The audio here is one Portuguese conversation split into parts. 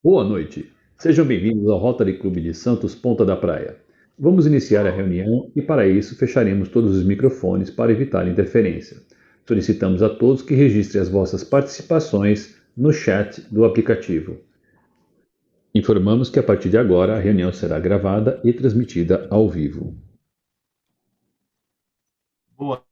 Boa noite. Sejam bem-vindos ao Rotary Clube de Santos Ponta da Praia. Vamos iniciar a reunião e, para isso, fecharemos todos os microfones para evitar interferência. Solicitamos a todos que registrem as vossas participações no chat do aplicativo. Informamos que, a partir de agora, a reunião será gravada e transmitida ao vivo. Boa.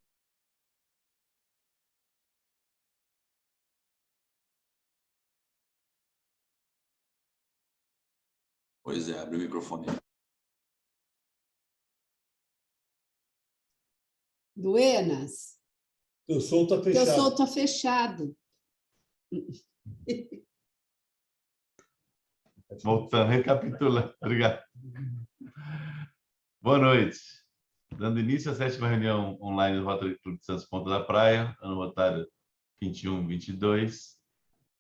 Pois é, abre o microfone. Buenas. Teu som está Teu fechado. som está fechado. Voltando, recapitulando. Obrigado. Boa noite. Dando início à 7ª reunião online do Rotary Clube de Santos Ponta da Praia, ano rotário 21-22.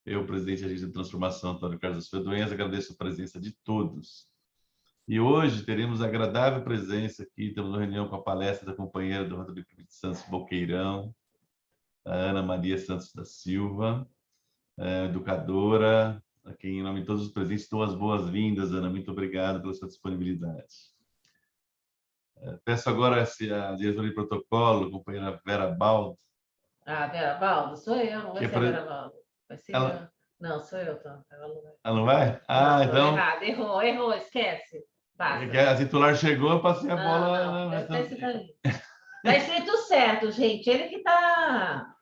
Eu, presidente e agente de transformação, Antônio Carlos Fedoenza, agradeço a presença de todos. E hoje teremos a agradável presença aqui, temos uma reunião com a palestra da companheira do Rotary Clube de Santos Boqueirão, a Ana Maria Santos da Silva, educadora, a quem, em nome de todos os presentes, dou as boas-vindas, Ana. Muito obrigado pela sua disponibilidade. Peço agora a diretora de protocolo, a companheira Vera Baldo. Vera Baldo, sou eu, não vai ser a Vera Baldo. Vai ser ela... Não, sou eu, então. Ela não vai. Ela não vai? Não, Então... Errado, errou, esquece. Basta. A titular chegou, eu passei a bola... Não, tá escrito certo, gente. Ele que está...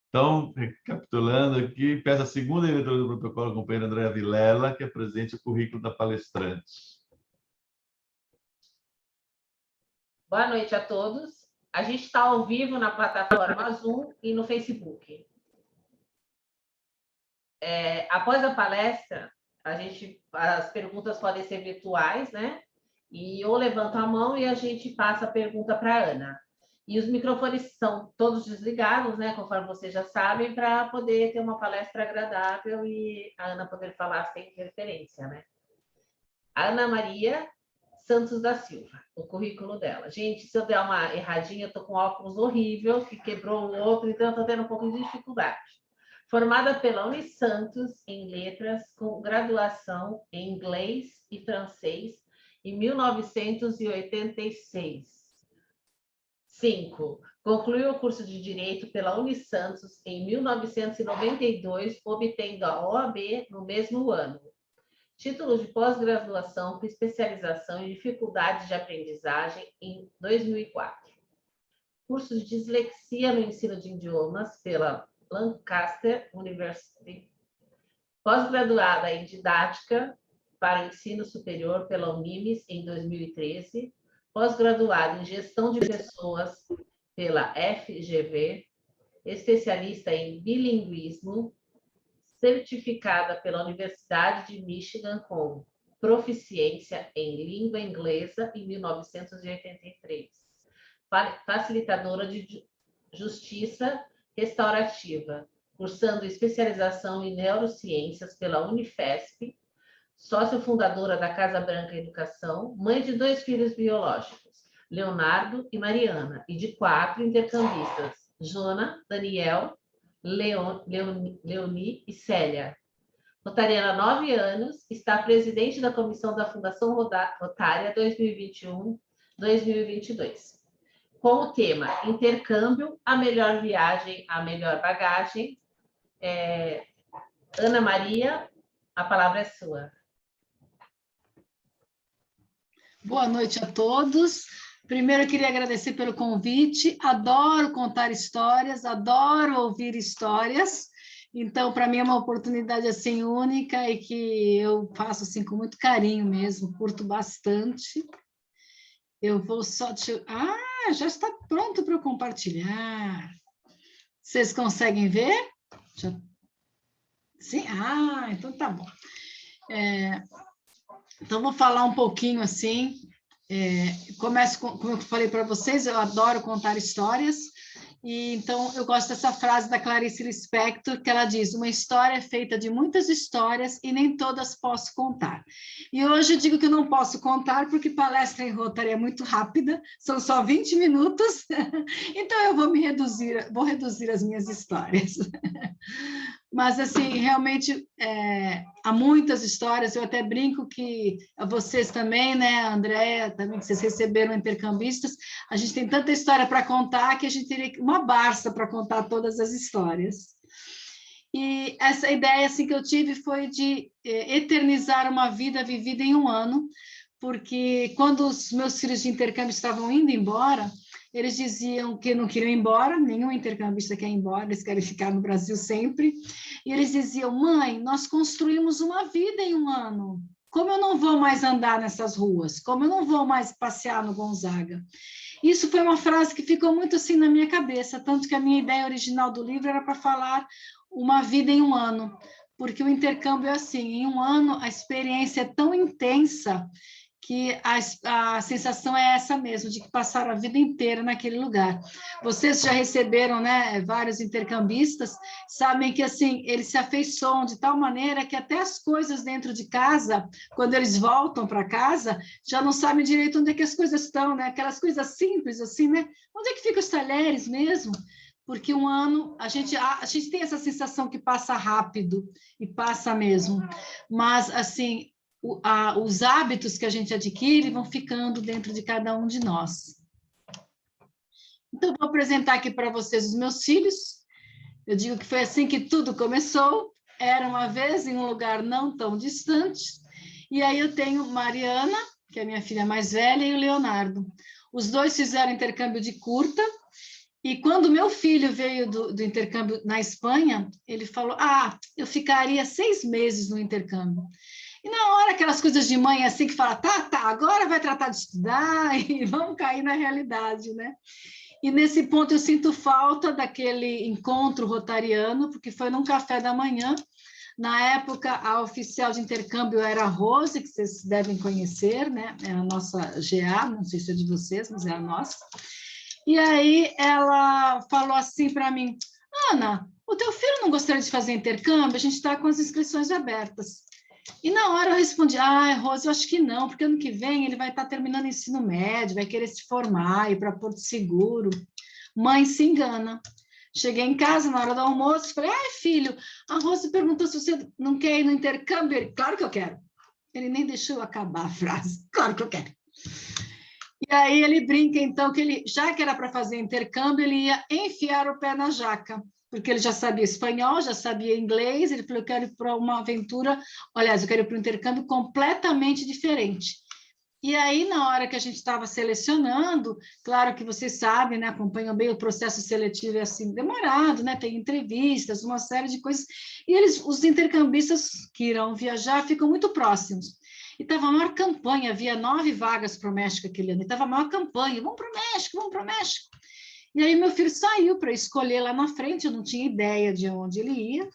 Então, recapitulando aqui, peço a segunda diretora do protocolo, a companheira Andréa Vilela, que apresente o currículo da palestrante. Boa noite a todos. A gente está ao vivo na plataforma Zoom e no Facebook. Após a palestra, as perguntas podem ser virtuais, né? E eu levanto a mão e a gente passa a pergunta para a Ana. E os microfones são todos desligados, né? Conforme vocês já sabem, para poder ter uma palestra agradável e a Ana poder falar sem interferência, né? Ana Maria Santos da Silva, o currículo dela. Gente, se eu der uma erradinha, eu estou com óculos horrível, que quebrou o outro, então eu estou tendo um pouco de dificuldade. Formada pela Unisantos em Letras, com graduação em Inglês e Francês em 1986. 5. Concluiu o curso de Direito pela Unisantos em 1992, obtendo a OAB no mesmo ano. Título de pós-graduação com especialização em dificuldades de aprendizagem em 2004. Curso de dislexia no ensino de idiomas pela Lancaster University. Pós-graduada em didática para ensino superior pela Unimes em 2013. Pós-graduada em gestão de pessoas pela FGV. Especialista em bilinguismo, certificada pela Universidade de Michigan com proficiência em língua inglesa em 1983. Facilitadora de justiça restaurativa, cursando especialização em neurociências pela Unifesp, sócia fundadora da Casa Branca Educação, mãe de 2 filhos biológicos, Leonardo e Mariana, e de 4 intercambistas, Jona, Daniel, Leoni e Célia. Rotariana há 9 anos, está presidente da comissão da Fundação Rotária 2021-2022. Com o tema Intercâmbio, a melhor viagem, a melhor bagagem. Ana Maria, a palavra é sua. Boa noite a todos. Primeiro, eu queria agradecer pelo convite. Adoro contar histórias, adoro ouvir histórias. Então, para mim é uma oportunidade assim única e que eu faço assim com muito carinho mesmo, curto bastante. Eu vou só... já está pronto para eu compartilhar. Vocês conseguem ver? Sim? Então tá bom. Então, vou falar um pouquinho assim. Começo como eu falei para vocês, eu adoro contar histórias. E então, eu gosto dessa frase da Clarice Lispector, que ela diz: uma história é feita de muitas histórias e nem todas posso contar. E hoje eu digo que eu não posso contar, porque palestra em Rotary é muito rápida, são só 20 minutos, então eu vou reduzir as minhas histórias. Mas, assim, realmente, há muitas histórias. Eu até brinco que vocês também, né, Andréia, também, que vocês receberam intercambistas, a gente tem tanta história para contar que a gente teria uma Barça para contar todas as histórias. E essa ideia assim, que eu tive foi de eternizar uma vida vivida em um ano, porque quando os meus filhos de intercâmbio estavam indo embora, eles diziam que não queriam ir embora, nenhum intercambista quer ir embora, eles querem ficar no Brasil sempre. E eles diziam: mãe, nós construímos uma vida em um ano. Como eu não vou mais andar nessas ruas? Como eu não vou mais passear no Gonzaga? Isso foi uma frase que ficou muito assim na minha cabeça, tanto que a minha ideia original do livro era para falar uma vida em um ano, porque o intercâmbio é assim, em um ano a experiência é tão intensa que a sensação é essa mesmo, de que passaram a vida inteira naquele lugar. Vocês já receberam, né, vários intercambistas, sabem que, assim, eles se afeiçoam de tal maneira que até as coisas dentro de casa, quando eles voltam para casa, já não sabem direito onde é que as coisas estão, né? Aquelas coisas simples, assim, né? Onde é que ficam os talheres mesmo? Porque um ano, a gente tem essa sensação que passa rápido, e passa mesmo, mas, assim, os hábitos que a gente adquire vão ficando dentro de cada um de nós. Então, vou apresentar aqui para vocês os meus filhos. Eu digo que foi assim que tudo começou. Era uma vez em um lugar não tão distante. E aí eu tenho Mariana, que é a minha filha mais velha, e o Leonardo. Os dois fizeram intercâmbio de curta. E quando meu filho veio do intercâmbio na Espanha, ele falou: eu ficaria 6 meses no intercâmbio. E na hora, aquelas coisas de mãe assim, que fala: tá, agora vai tratar de estudar e vamos cair na realidade, né? E nesse ponto eu sinto falta daquele encontro rotariano, porque foi num café da manhã. Na época, a oficial de intercâmbio era a Rose, que vocês devem conhecer, né? É a nossa GA, não sei se é de vocês, mas é a nossa. E aí ela falou assim para mim: Ana, o teu filho não gostaria de fazer intercâmbio? A gente está com as inscrições abertas. E na hora eu respondi: Rose, eu acho que não, porque ano que vem ele vai estar terminando o ensino médio, vai querer se formar, ir para Porto Seguro. Mãe se engana. Cheguei em casa na hora do almoço, falei: filho, a Rose perguntou se você não quer ir no intercâmbio. Ele: claro que eu quero. Ele nem deixou eu acabar a frase. Claro que eu quero. E aí ele brinca, então, que ele, já que era para fazer intercâmbio, ele ia enfiar o pé na jaca, porque ele já sabia espanhol, já sabia inglês. Ele falou: eu quero ir para uma aventura, aliás, eu quero ir para um intercâmbio completamente diferente. E aí, na hora que a gente estava selecionando, claro que vocês sabem, né, acompanham bem o processo seletivo, é assim, demorado, né, tem entrevistas, uma série de coisas, e os intercambistas que irão viajar ficam muito próximos. E estava a maior campanha, havia 9 vagas para o México aquele ano, e estava a maior campanha: vamos para o México, vamos para o México. E aí meu filho saiu para escolher lá na frente, eu não tinha ideia de onde ele ia.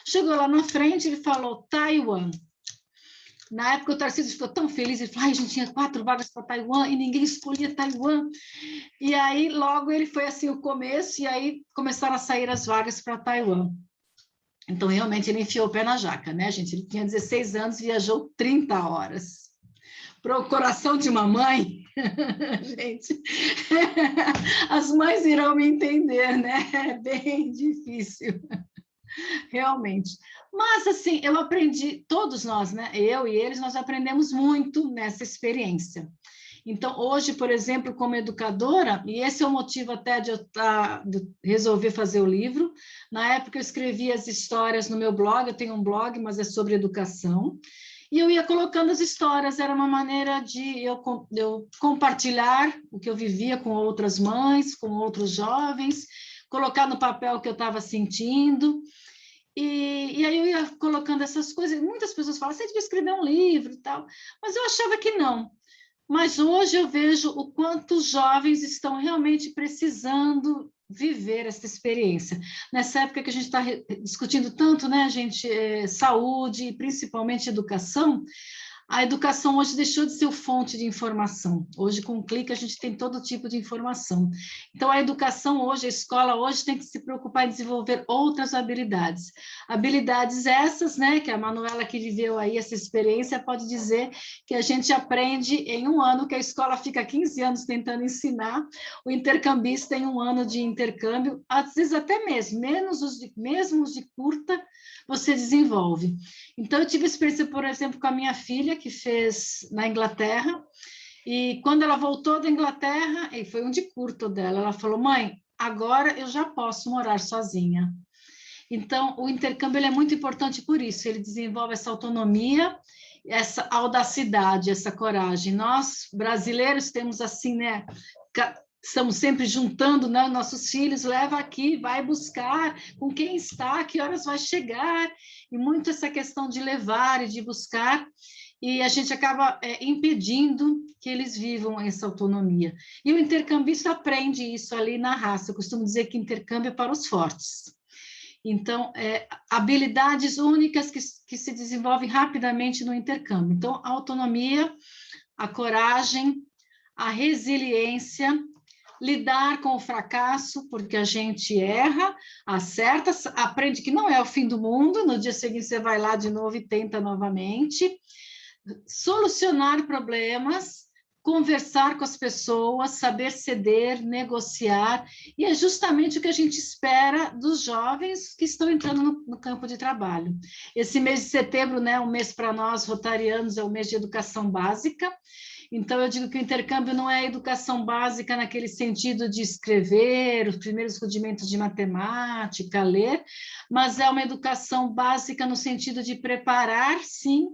Chegou lá na frente, ele falou Taiwan. Na época o Tarcísio ficou tão feliz, ele falou: a gente tinha 4 vagas para Taiwan e ninguém escolhia Taiwan. E aí logo ele foi assim o começo, e aí começaram a sair as vagas para Taiwan. Então realmente ele enfiou o pé na jaca, né, gente? Ele tinha 16 anos, viajou 30 horas. Para o coração de uma mãe, gente, as mães irão me entender, né? É bem difícil, realmente. Mas, assim, eu aprendi, todos nós, né? Eu e eles, nós aprendemos muito nessa experiência. Então, hoje, por exemplo, como educadora, e esse é o motivo até de eu resolver fazer o livro. Na época, eu escrevia as histórias no meu blog, eu tenho um blog, mas é sobre educação. E eu ia colocando as histórias, era uma maneira de eu compartilhar o que eu vivia com outras mães, com outros jovens, colocar no papel o que eu estava sentindo. E aí eu ia colocando essas coisas, e muitas pessoas falam: você devia escrever um livro e tal, mas eu achava que não. Mas hoje eu vejo o quanto os jovens estão realmente precisando viver essa experiência. Nessa época que a gente está discutindo tanto, né, gente, saúde e principalmente educação, A educação hoje deixou de ser fonte de informação. Hoje, com um clique, a gente tem todo tipo de informação. Então, a educação hoje, a escola hoje tem que se preocupar em desenvolver outras habilidades. Habilidades essas, né, que a Manuela, que viveu aí essa experiência, pode dizer que a gente aprende em um ano, que a escola fica 15 anos tentando ensinar, o intercambista em um ano de intercâmbio, às vezes até mesmo os de curta, você desenvolve. Então, eu tive experiência, por exemplo, com a minha filha, que fez na Inglaterra, e quando ela voltou da Inglaterra, e foi um de curto dela, ela falou, mãe, agora eu já posso morar sozinha. Então, o intercâmbio ele é muito importante por isso, ele desenvolve essa autonomia, essa audacidade, essa coragem. Nós, brasileiros, temos assim, né, estamos sempre juntando, né, nossos filhos, leva aqui, vai buscar, com quem está, que horas vai chegar, e muito essa questão de levar e de buscar, e a gente acaba impedindo que eles vivam essa autonomia. E o intercambista aprende isso ali na raça, eu costumo dizer que intercâmbio é para os fortes. Então, habilidades únicas que se desenvolvem rapidamente no intercâmbio. Então, a autonomia, a coragem, a resiliência, lidar com o fracasso, porque a gente erra, acerta, aprende que não é o fim do mundo, no dia seguinte você vai lá de novo e tenta novamente, solucionar problemas, conversar com as pessoas, saber ceder, negociar, e é justamente o que a gente espera dos jovens que estão entrando no campo de trabalho. Esse mês de setembro, né, um mês para nós, rotarianos, é o mês de educação básica, então eu digo que o intercâmbio não é educação básica naquele sentido de escrever, os primeiros rudimentos de matemática, ler, mas é uma educação básica no sentido de preparar, sim,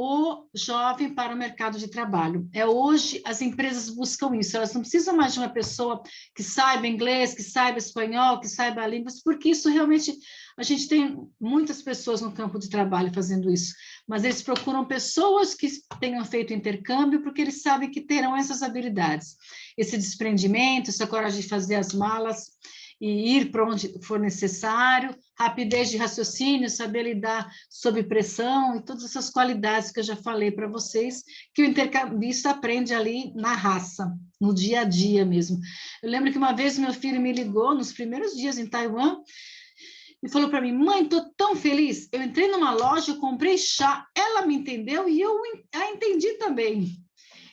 o jovem para o mercado de trabalho. Hoje as empresas buscam isso, elas não precisam mais de uma pessoa que saiba inglês, que saiba espanhol, que saiba línguas, porque isso realmente, a gente tem muitas pessoas no campo de trabalho fazendo isso, mas eles procuram pessoas que tenham feito intercâmbio, porque eles sabem que terão essas habilidades, esse desprendimento, essa coragem de fazer as malas, e ir para onde for necessário, rapidez de raciocínio, saber lidar sob pressão e todas essas qualidades que eu já falei para vocês, que o intercambista aprende ali na raça, no dia a dia mesmo. Eu lembro que uma vez meu filho me ligou, nos primeiros dias em Taiwan, e falou para mim, mãe, estou tão feliz, eu entrei numa loja, eu comprei chá, ela me entendeu e eu a entendi também.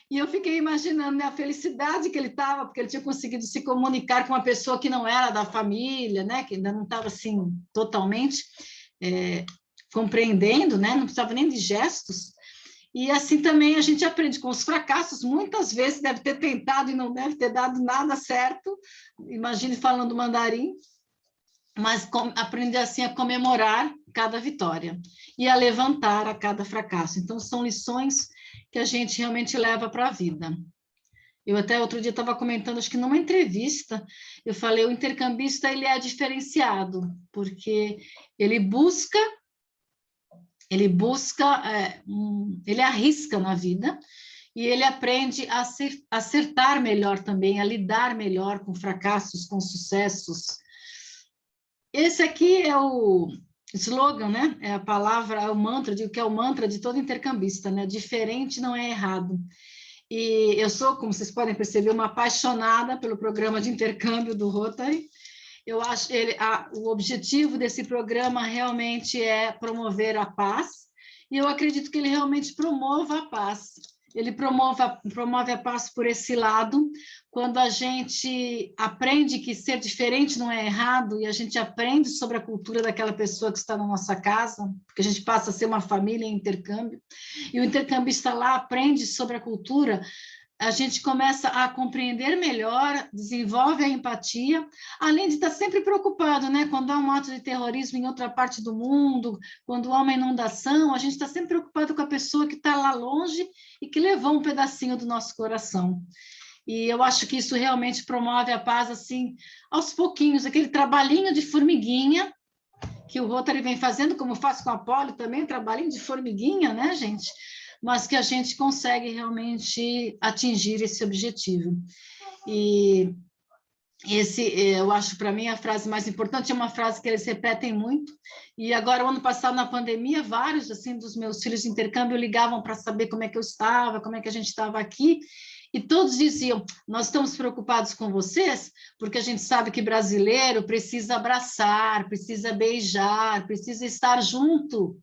E eu fiquei imaginando, né, a felicidade que ele estava, porque ele tinha conseguido se comunicar com uma pessoa que não era da família, né, que ainda não estava assim totalmente compreendendo, né, não precisava nem de gestos. E assim também a gente aprende com os fracassos, muitas vezes deve ter tentado e não deve ter dado nada certo, imagine falando mandarim, mas aprender assim a comemorar cada vitória e a levantar a cada fracasso. Então, são lições que a gente realmente leva para a vida. Eu até outro dia estava comentando, acho que numa entrevista, eu falei, o intercambista ele é diferenciado, porque ele busca, ele arrisca na vida, e ele aprende a acertar melhor também, a lidar melhor com fracassos, com sucessos. Esse aqui é o slogan, né? É a palavra, é o mantra, digo que é o mantra de todo intercambista, né? Diferente não é errado. E eu sou, como vocês podem perceber, uma apaixonada pelo programa de intercâmbio do Rotary. Eu acho o objetivo desse programa realmente é promover a paz, e eu acredito que ele realmente promova a paz. Ele promove a paz por esse lado, quando a gente aprende que ser diferente não é errado, e a gente aprende sobre a cultura daquela pessoa que está na nossa casa, porque a gente passa a ser uma família em intercâmbio, e o intercambista lá aprende sobre a cultura, a gente começa a compreender melhor, desenvolve a empatia, além de estar sempre preocupado, né? Quando há um ato de terrorismo em outra parte do mundo, quando há uma inundação, a gente está sempre preocupado com a pessoa que está lá longe e que levou um pedacinho do nosso coração. E eu acho que isso realmente promove a paz, assim, aos pouquinhos, aquele trabalhinho de formiguinha que o Rotary vem fazendo, como faz com a Poli também, trabalhinho de formiguinha, né, gente? Mas que a gente consegue realmente atingir esse objetivo. E eu acho, para mim, a frase mais importante é uma frase que eles repetem muito, e agora, o ano passado, na pandemia, vários, assim, dos meus filhos de intercâmbio ligavam para saber como é que eu estava, como é que a gente estava aqui, e todos diziam, nós estamos preocupados com vocês, porque a gente sabe que brasileiro precisa abraçar, precisa beijar, precisa estar junto.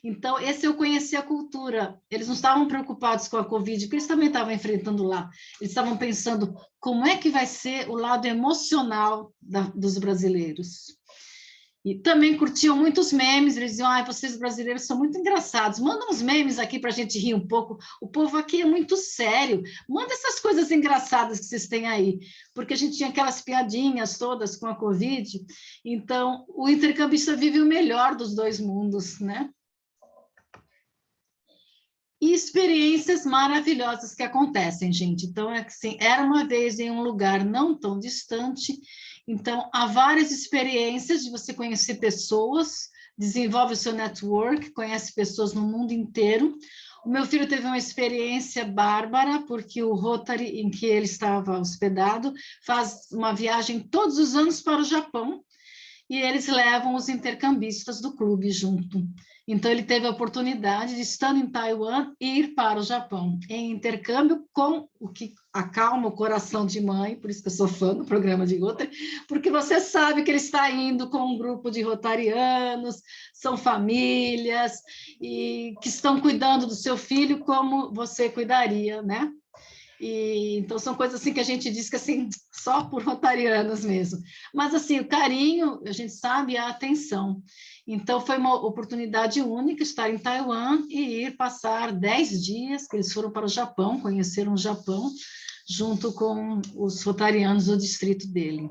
Então, esse eu conheci a cultura. Eles não estavam preocupados com a Covid, porque eles também estavam enfrentando lá. Eles estavam pensando como é que vai ser o lado emocional dos brasileiros. E também curtiam muitos memes, eles diziam, vocês brasileiros são muito engraçados, manda uns memes aqui para a gente rir um pouco, o povo aqui é muito sério, manda essas coisas engraçadas que vocês têm aí, porque a gente tinha aquelas piadinhas todas com a Covid, então o intercambista vive o melhor dos dois mundos, né? E experiências maravilhosas que acontecem, gente. Então, assim, era uma vez em um lugar não tão distante, então, há várias experiências de você conhecer pessoas, desenvolve o seu network, conhece pessoas no mundo inteiro. O meu filho teve uma experiência bárbara, porque o Rotary, em que ele estava hospedado, faz uma viagem todos os anos para o Japão, e eles levam os intercambistas do clube junto. Então, ele teve a oportunidade de, estando em Taiwan, ir para o Japão, em intercâmbio com o que acalma o coração de mãe, por isso que eu sou fã do programa de Rotary, porque você sabe que ele está indo com um grupo de rotarianos, são famílias, e que estão cuidando do seu filho como você cuidaria, né? Então, são coisas assim que a gente diz que assim, só por rotarianos mesmo. Mas, assim, o carinho, a gente sabe, a atenção. Então, foi uma oportunidade única estar em Taiwan e ir passar 10 dias, que eles foram para o Japão, conheceram o Japão, junto com os rotarianos do distrito dele.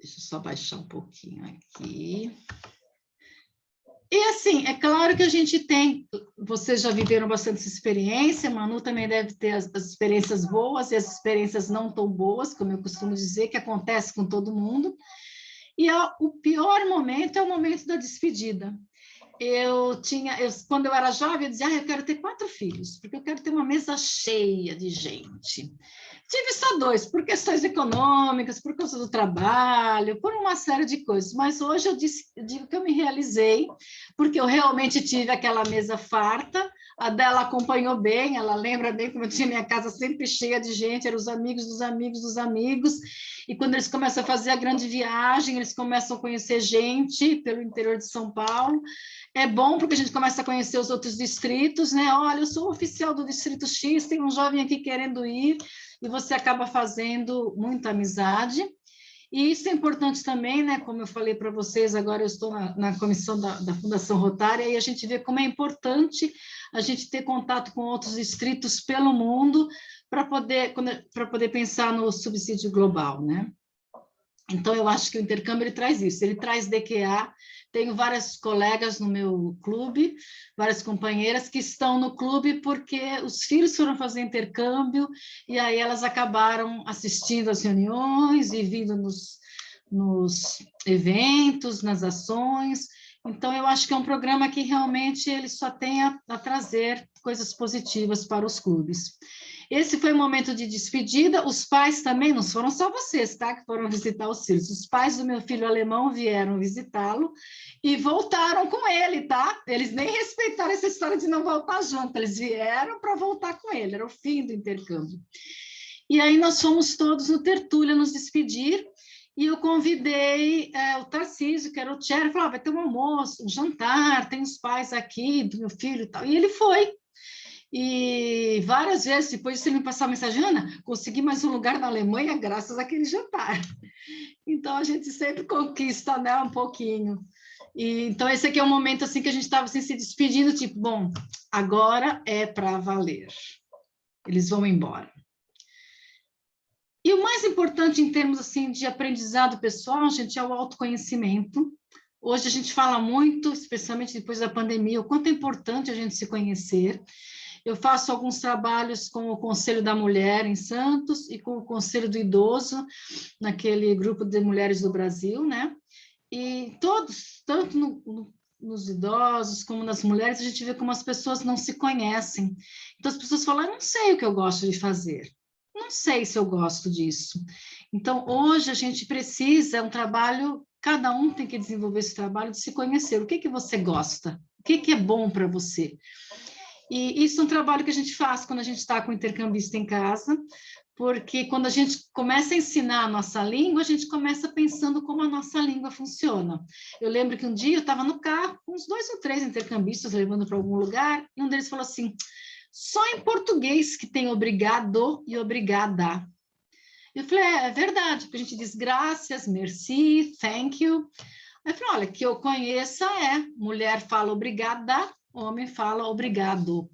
Deixa eu só baixar um pouquinho aqui. E, assim, é claro que a gente tem, vocês já viveram bastante essa experiência, Manu também deve ter as experiências boas e as experiências não tão boas, como eu costumo dizer, que acontece com todo mundo. E o pior momento é o momento da despedida. Quando eu era jovem, eu dizia, eu quero ter 4 filhos, porque eu quero ter uma mesa cheia de gente. Tive só 2, por questões econômicas, por causa do trabalho, por uma série de coisas. Mas hoje eu digo que eu me realizei, porque eu realmente tive aquela mesa farta, a dela acompanhou bem, ela lembra bem como eu tinha minha casa sempre cheia de gente, eram os amigos dos amigos dos amigos, e quando eles começam a fazer a grande viagem, eles começam a conhecer gente pelo interior de São Paulo. É bom porque a gente começa a conhecer os outros distritos, né? Olha, eu sou oficial do distrito X, tem um jovem aqui querendo ir, e você acaba fazendo muita amizade. E isso é importante também, né? Como eu falei para vocês, agora eu estou na comissão da Fundação Rotária, e a gente vê como é importante a gente ter contato com outros distritos pelo mundo para poder pensar no subsídio global, né? Então, eu acho que o intercâmbio ele traz isso, ele traz DQA. Tenho várias colegas no meu clube, várias companheiras que estão no clube porque os filhos foram fazer intercâmbio e aí elas acabaram assistindo às reuniões e vindo nos eventos, nas ações. Então, eu acho que é um programa que realmente ele só tem a trazer coisas positivas para os clubes. Esse foi o momento de despedida. Os pais também, não foram só vocês, tá? Que foram visitar os filhos. Os pais do meu filho alemão vieram visitá-lo e voltaram com ele, tá? Eles nem respeitaram essa história de não voltar junto, eles vieram para voltar com ele, era o fim do intercâmbio. E aí nós fomos todos no Tertúlia nos despedir, e eu convidei o Tarcísio, que era o chair, falou, vai ter um almoço, um jantar, tem os pais aqui do meu filho e tal. E ele foi. E várias vezes, depois de ele me passar a mensagem, Ana, consegui mais um lugar na Alemanha graças àquele jantar. Então, a gente sempre conquista, né, um pouquinho. Então, esse aqui é um momento assim, que a gente estava assim, se despedindo, tipo, bom, agora é para valer. Eles vão embora. E o mais importante em termos assim, de aprendizado pessoal, gente, é o autoconhecimento. Hoje a gente fala muito, especialmente depois da pandemia, o quanto é importante a gente se conhecer. Eu faço alguns trabalhos com o Conselho da Mulher em Santos e com o Conselho do Idoso, naquele grupo de mulheres do Brasil, né? E todos, tanto nos idosos como nas mulheres, a gente vê como as pessoas não se conhecem. Então, as pessoas falam, eu não sei o que eu gosto de fazer. não sei se eu gosto disso. Então, hoje a gente precisa, é um trabalho, cada um tem que desenvolver esse trabalho de se conhecer. O que que você gosta? O que que é bom para você? E isso é um trabalho que a gente faz quando a gente está com o intercambista em casa, porque quando a gente começa a ensinar a nossa língua, a gente começa pensando como a nossa língua funciona. Eu lembro que um dia eu estava no carro, com uns 2 ou 3 intercambistas levando para algum lugar, e um deles falou assim, só em português que tem obrigado e obrigada. Eu falei, é verdade, porque a gente diz graças, merci, thank you. Aí eu falei, olha, que eu conheça mulher fala obrigada, homem fala obrigado.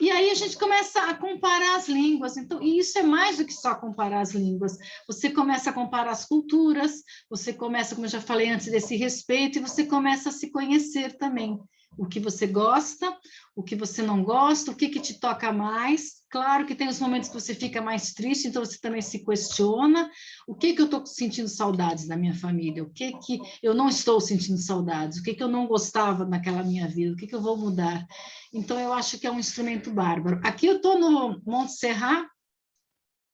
E aí a gente começa a comparar as línguas. Então, e isso é mais do que só comparar as línguas. Você começa a comparar as culturas, você começa, como eu já falei antes, desse respeito, e você começa a se conhecer também. O que você gosta, o que você não gosta, o que que te toca mais. Claro que tem os momentos que você fica mais triste, então você também se questiona. O que que eu estou sentindo saudades da minha família? O que que eu não estou sentindo saudades? O que que eu não gostava naquela minha vida? O que que eu vou mudar? Então, eu acho que é um instrumento bárbaro. Aqui eu estou no Monte Serrat,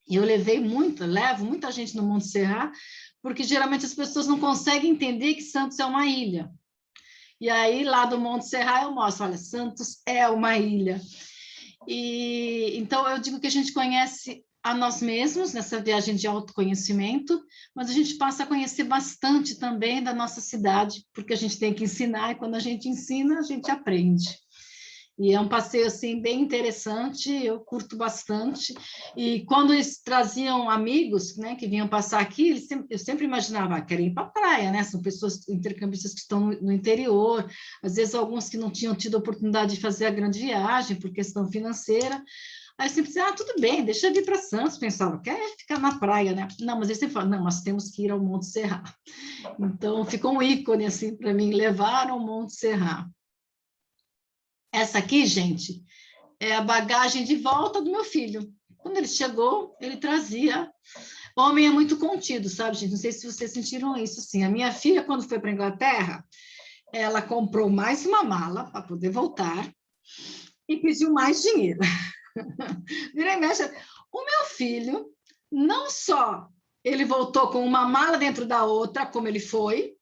e eu levo muita gente no Monte Serrat, porque geralmente as pessoas não conseguem entender que Santos é uma ilha. E aí, lá do Monte Serrat, eu mostro, olha, Santos é uma ilha. E então, eu digo que a gente conhece a nós mesmos nessa viagem de autoconhecimento, mas a gente passa a conhecer bastante também da nossa cidade, porque a gente tem que ensinar, e quando a gente ensina, a gente aprende. E é um passeio, assim, bem interessante, eu curto bastante. E quando eles traziam amigos, né, que vinham passar aqui, eu sempre imaginava, querem ir para a praia, né? São pessoas, intercambistas que estão no interior, às vezes alguns que não tinham tido a oportunidade de fazer a grande viagem por questão financeira. Aí eu sempre dizia, tudo bem, deixa eu vir para Santos. Pensava, quer ficar na praia, né? Não, mas eles sempre falam, não, nós temos que ir ao Monte Serrat. Então, ficou um ícone, assim, para mim, levar ao Monte Serrat. Essa aqui, gente, é a bagagem de volta do meu filho. Quando ele chegou, ele trazia... O homem é muito contido, sabe, gente? Não sei se vocês sentiram isso, sim. A minha filha, quando foi para a Inglaterra, ela comprou mais uma mala para poder voltar e pediu mais dinheiro. Virei mexe. O meu filho, não só ele voltou com uma mala dentro da outra, como ele foi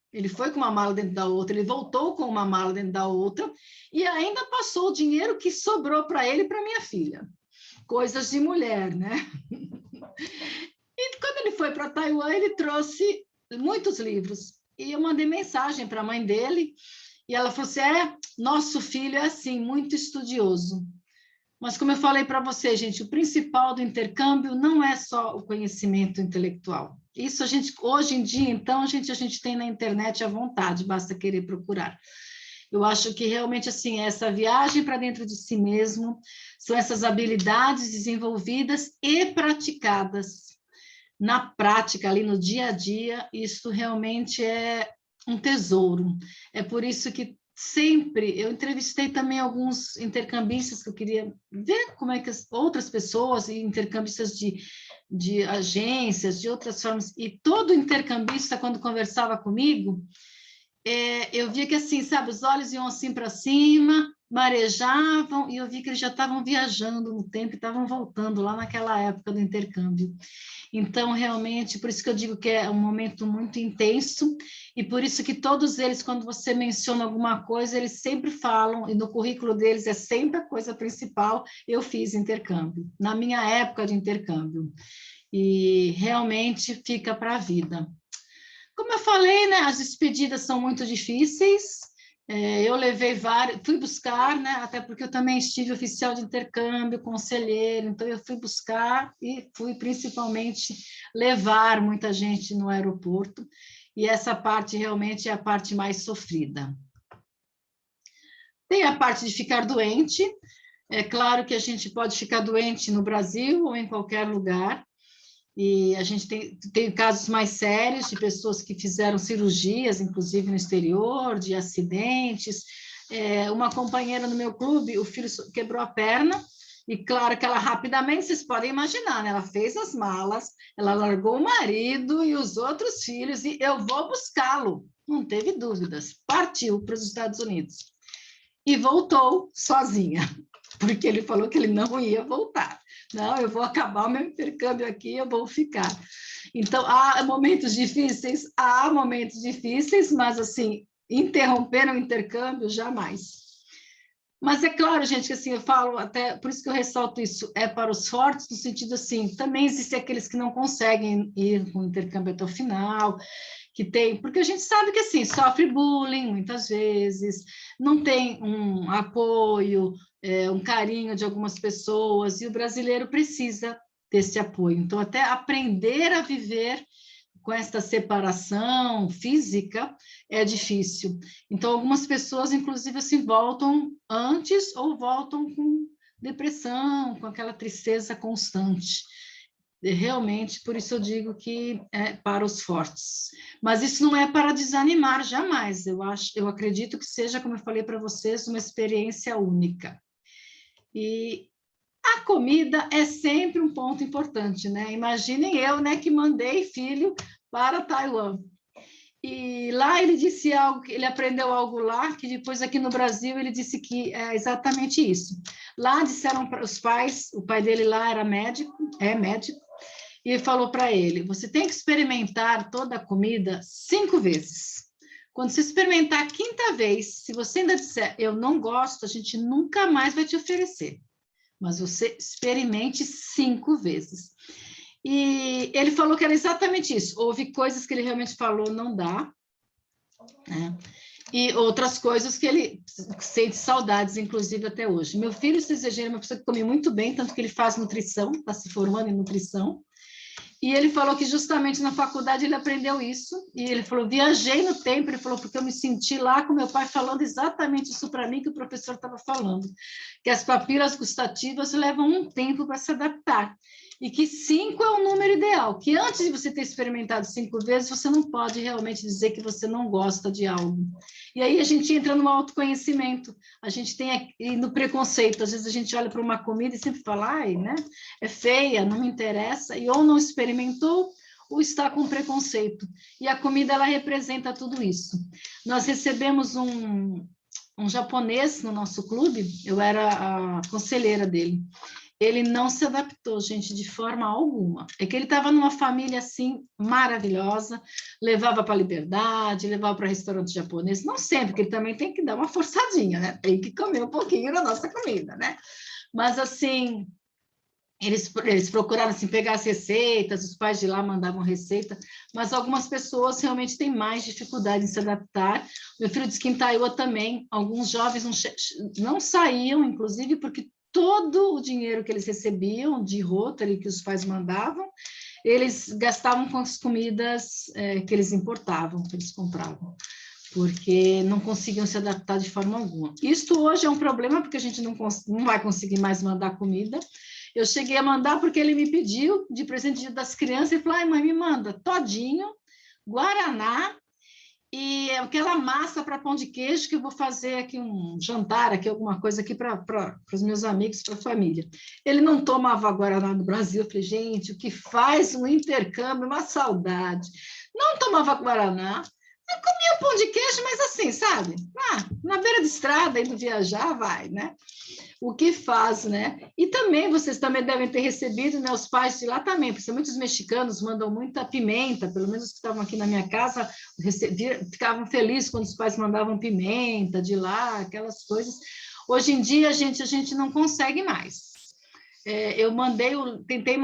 com uma mala dentro da outra, ele voltou com uma mala dentro da outra, e ainda passou o dinheiro que sobrou para ele e para minha filha. Coisas de mulher, né? E quando ele foi para Taiwan, ele trouxe muitos livros. E eu mandei mensagem para a mãe dele, e ela falou assim, nosso filho é assim, muito estudioso. Mas, como eu falei para você, gente, o principal do intercâmbio não é só o conhecimento intelectual. Isso a gente, hoje em dia, então, a gente tem na internet à vontade, basta querer procurar. Eu acho que realmente, assim, essa viagem para dentro de si mesmo, são essas habilidades desenvolvidas e praticadas. Na prática, ali no dia a dia, isso realmente é um tesouro. É por isso que sempre, eu entrevistei também alguns intercambistas que eu queria ver como é que outras pessoas, e intercambistas de agências, de outras formas, e todo intercambista, quando conversava comigo, eu via que assim, sabe, os olhos iam assim para cima, marejavam, e eu vi que eles já estavam viajando no tempo e estavam voltando lá naquela época do intercâmbio. Então, realmente, por isso que eu digo que é um momento muito intenso, e por isso que todos eles, quando você menciona alguma coisa, eles sempre falam, e no currículo deles é sempre a coisa principal, eu fiz intercâmbio, na minha época de intercâmbio. E realmente fica para a vida. Como eu falei, né, as despedidas são muito difíceis, eu levei vários, fui buscar, né, até porque eu também estive oficial de intercâmbio, conselheiro, então eu fui buscar e fui principalmente levar muita gente no aeroporto, e essa parte realmente é a parte mais sofrida. Tem a parte de ficar doente, é claro que a gente pode ficar doente no Brasil ou em qualquer lugar, e a gente tem casos mais sérios de pessoas que fizeram cirurgias, inclusive no exterior, de acidentes. Uma companheira no meu clube, o filho quebrou a perna, e claro que ela rapidamente, vocês podem imaginar, né? Ela fez as malas, ela largou o marido e os outros filhos, e eu vou buscá-lo. Não teve dúvidas, partiu para os Estados Unidos. E voltou sozinha, porque ele falou que ele não ia voltar. Não, eu vou acabar o meu intercâmbio aqui, eu vou ficar. Então, há momentos difíceis, mas, assim, interromper o intercâmbio, jamais. Mas é claro, gente, que assim, eu falo até, por isso que eu ressalto isso, é para os fortes, no sentido assim, também existem aqueles que não conseguem ir com o intercâmbio até o final, que tem, porque a gente sabe que assim, sofre bullying muitas vezes, não tem um apoio, um carinho de algumas pessoas, e o brasileiro precisa desse apoio. Então, até aprender a viver com esta separação física é difícil. Então, algumas pessoas, inclusive, assim, voltam antes ou voltam com depressão, com aquela tristeza constante. E, realmente, por isso eu digo que é para os fortes. Mas isso não é para desanimar, jamais. Eu acredito que seja, como eu falei para vocês, uma experiência única. E a comida é sempre um ponto importante, né? Imaginem eu, né, que mandei filho para Taiwan. E lá ele disse algo, ele aprendeu algo lá, que depois aqui no Brasil ele disse que é exatamente isso. Lá disseram para os pais, o pai dele lá era médico, é médico, e falou para ele, você tem que experimentar toda a comida 5 vezes. Quando você experimentar a 5ª vez, se você ainda disser, eu não gosto, a gente nunca mais vai te oferecer. Mas você experimente 5 vezes. E ele falou que era exatamente isso. Houve coisas que ele realmente falou, não dá, né? E outras coisas que ele sente saudades, inclusive até hoje. Meu filho, Cisegê, é uma pessoa que come muito bem, tanto que ele faz nutrição, está se formando em nutrição. E ele falou que justamente na faculdade ele aprendeu isso, e ele falou, viajei no tempo, ele falou, porque eu me senti lá com meu pai falando exatamente isso para mim que o professor estava falando, que as papilas gustativas levam um tempo para se adaptar, e que 5 é o número ideal, que antes de você ter experimentado 5 vezes, você não pode realmente dizer que você não gosta de algo. E aí a gente entra no autoconhecimento, a gente tem no preconceito, às vezes a gente olha para uma comida e sempre fala, ai, né, é feia, não me interessa, e ou não experimentou, ou está com preconceito. E a comida, ela representa tudo isso. Nós recebemos um japonês no nosso clube, eu era a conselheira dele, ele não se adaptou, gente, de forma alguma. É que ele estava numa família, assim, maravilhosa, levava para a Liberdade, levava para restaurante japonês, não sempre, porque ele também tem que dar uma forçadinha, né? Tem que comer um pouquinho da nossa comida, né? Mas, assim, eles procuraram, assim, pegar as receitas, os pais de lá mandavam receita, mas algumas pessoas realmente têm mais dificuldade em se adaptar. Meu filho disse que em Taiwan também, alguns jovens não saíam, inclusive, porque todo o dinheiro que eles recebiam de Rotary, que os pais mandavam, eles gastavam com as comidas que eles importavam, que eles compravam, porque não conseguiam se adaptar de forma alguma. Isto hoje é um problema, porque a gente não vai conseguir mais mandar comida. Eu cheguei a mandar porque ele me pediu de presente das crianças, e falou, ai, mãe, me manda todinho, guaraná, e aquela massa para pão de queijo que eu vou fazer aqui um jantar, aqui alguma coisa aqui para os meus amigos, para a família. Ele não tomava guaraná no Brasil, eu falei, gente, o que faz um intercâmbio, uma saudade. Não tomava guaraná, eu comia pão de queijo, mas assim, sabe? Na beira de estrada, indo viajar, vai, né? O que faz, né? E também, vocês também devem ter recebido, né? Os pais de lá também, principalmente os mexicanos, mandam muita pimenta, pelo menos os que estavam aqui na minha casa, ficavam felizes quando os pais mandavam pimenta de lá, aquelas coisas. Hoje em dia, a gente não consegue mais. Tentei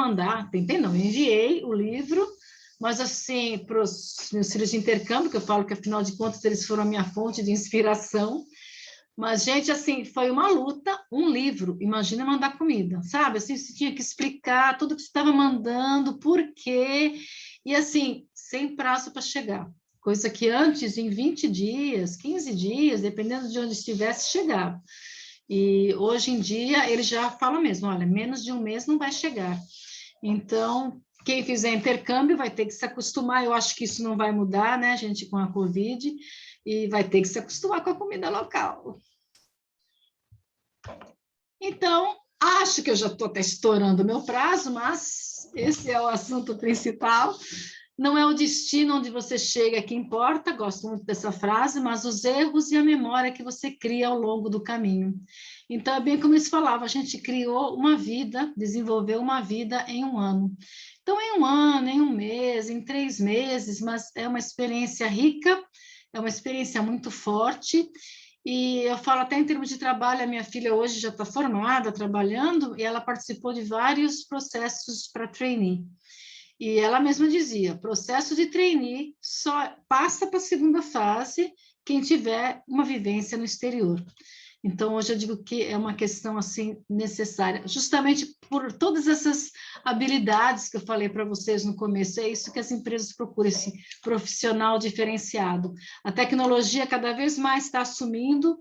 não, enviei o livro, mas assim, para os meus filhos de intercâmbio, que eu falo que afinal de contas eles foram a minha fonte de inspiração, mas, gente, assim, foi uma luta, um livro, imagina mandar comida, sabe? Assim, você tinha que explicar tudo que você estava mandando, por quê, e assim, sem prazo para chegar. Coisa que antes, em 20 dias, 15 dias, dependendo de onde estivesse, chegava. E hoje em dia, ele já fala mesmo, olha, menos de um mês não vai chegar. Então, quem fizer intercâmbio vai ter que se acostumar, eu acho que isso não vai mudar, né, gente, com a Covid, e vai ter que se acostumar com a comida local. Então, acho que eu já estou até estourando o meu prazo, mas esse é o assunto principal. Não é o destino onde você chega que importa, gosto muito dessa frase, mas os erros e a memória que você cria ao longo do caminho. Então, é bem como eles falavam, a gente criou uma vida, desenvolveu uma vida em um ano. Então, em um ano, em um mês, em 3 meses, mas é uma experiência rica, é uma experiência muito forte, e eu falo até em termos de trabalho, a minha filha hoje já está formada, trabalhando, e ela participou de vários processos para trainee. E ela mesma dizia, processo de trainee só passa para a segunda fase quem tiver uma vivência no exterior. Então, hoje eu digo que é uma questão assim necessária, justamente por todas essas habilidades que eu falei para vocês no começo, é isso que as empresas procuram, esse profissional diferenciado. A tecnologia cada vez mais está assumindo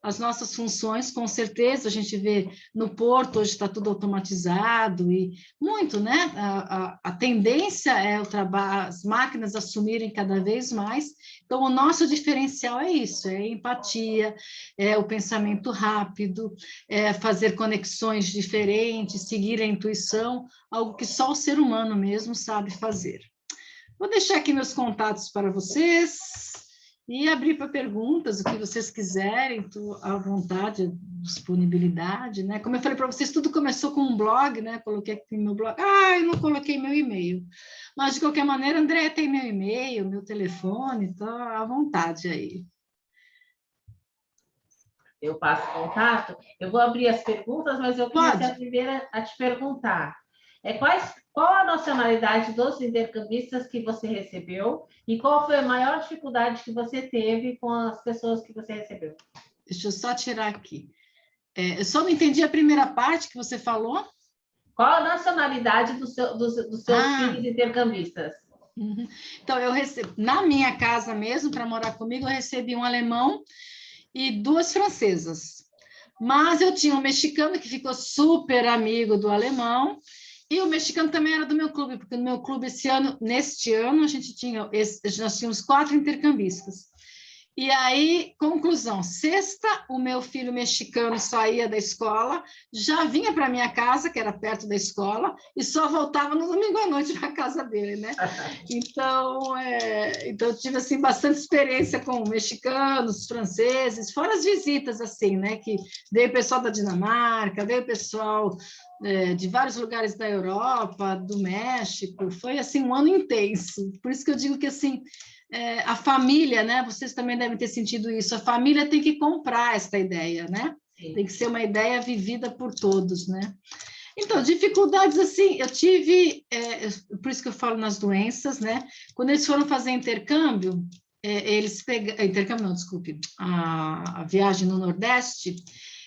as nossas funções, com certeza, a gente vê no porto, hoje está tudo automatizado, e muito, né? A tendência é o trabalho, as máquinas assumirem cada vez mais, então o nosso diferencial é isso, é empatia, é o pensamento rápido, é fazer conexões diferentes, seguir a intuição, algo que só o ser humano mesmo sabe fazer. Vou deixar aqui meus contatos para vocês, e abrir para perguntas, o que vocês quiserem, estou à vontade, disponibilidade, né? Como eu falei para vocês, tudo começou com um blog, né? Coloquei aqui meu blog. Eu não coloquei meu e-mail. Mas, de qualquer maneira, Andréia tem meu e-mail, meu telefone, então à vontade aí. Eu passo contato. Eu vou abrir as perguntas, mas eu queria ser a primeira a te perguntar. Qual a nacionalidade dos intercambistas que você recebeu e qual foi a maior dificuldade que você teve com as pessoas que você recebeu? Deixa eu só tirar aqui. Eu só não entendi a primeira parte que você falou. Qual a nacionalidade dos seus filhos intercambistas? Uhum. Então, eu recebi, na minha casa mesmo, para morar comigo, eu recebi um alemão e 2 francesas. Mas eu tinha um mexicano que ficou super amigo do alemão, e o mexicano também era do meu clube, porque no meu clube neste ano, nós tínhamos 4 intercambistas. E aí, conclusão, sexta, o meu filho mexicano saía da escola, já vinha para minha casa, que era perto da escola, e só voltava no domingo à noite para a casa dele, né? Então, eu tive, assim, bastante experiência com mexicanos, franceses, fora as visitas, assim, né? Que veio pessoal da Dinamarca, veio pessoal de vários lugares da Europa, do México, foi, assim, um ano intenso. Por isso que eu digo que, assim, a família, né? Vocês também devem ter sentido isso. A família tem que comprar esta ideia, né? Sim. Tem que ser uma ideia vivida por todos, né? Então, dificuldades assim, eu tive, por isso que eu falo nas doenças, né? Quando eles foram fazer intercâmbio, intercâmbio não, desculpe, a viagem no Nordeste,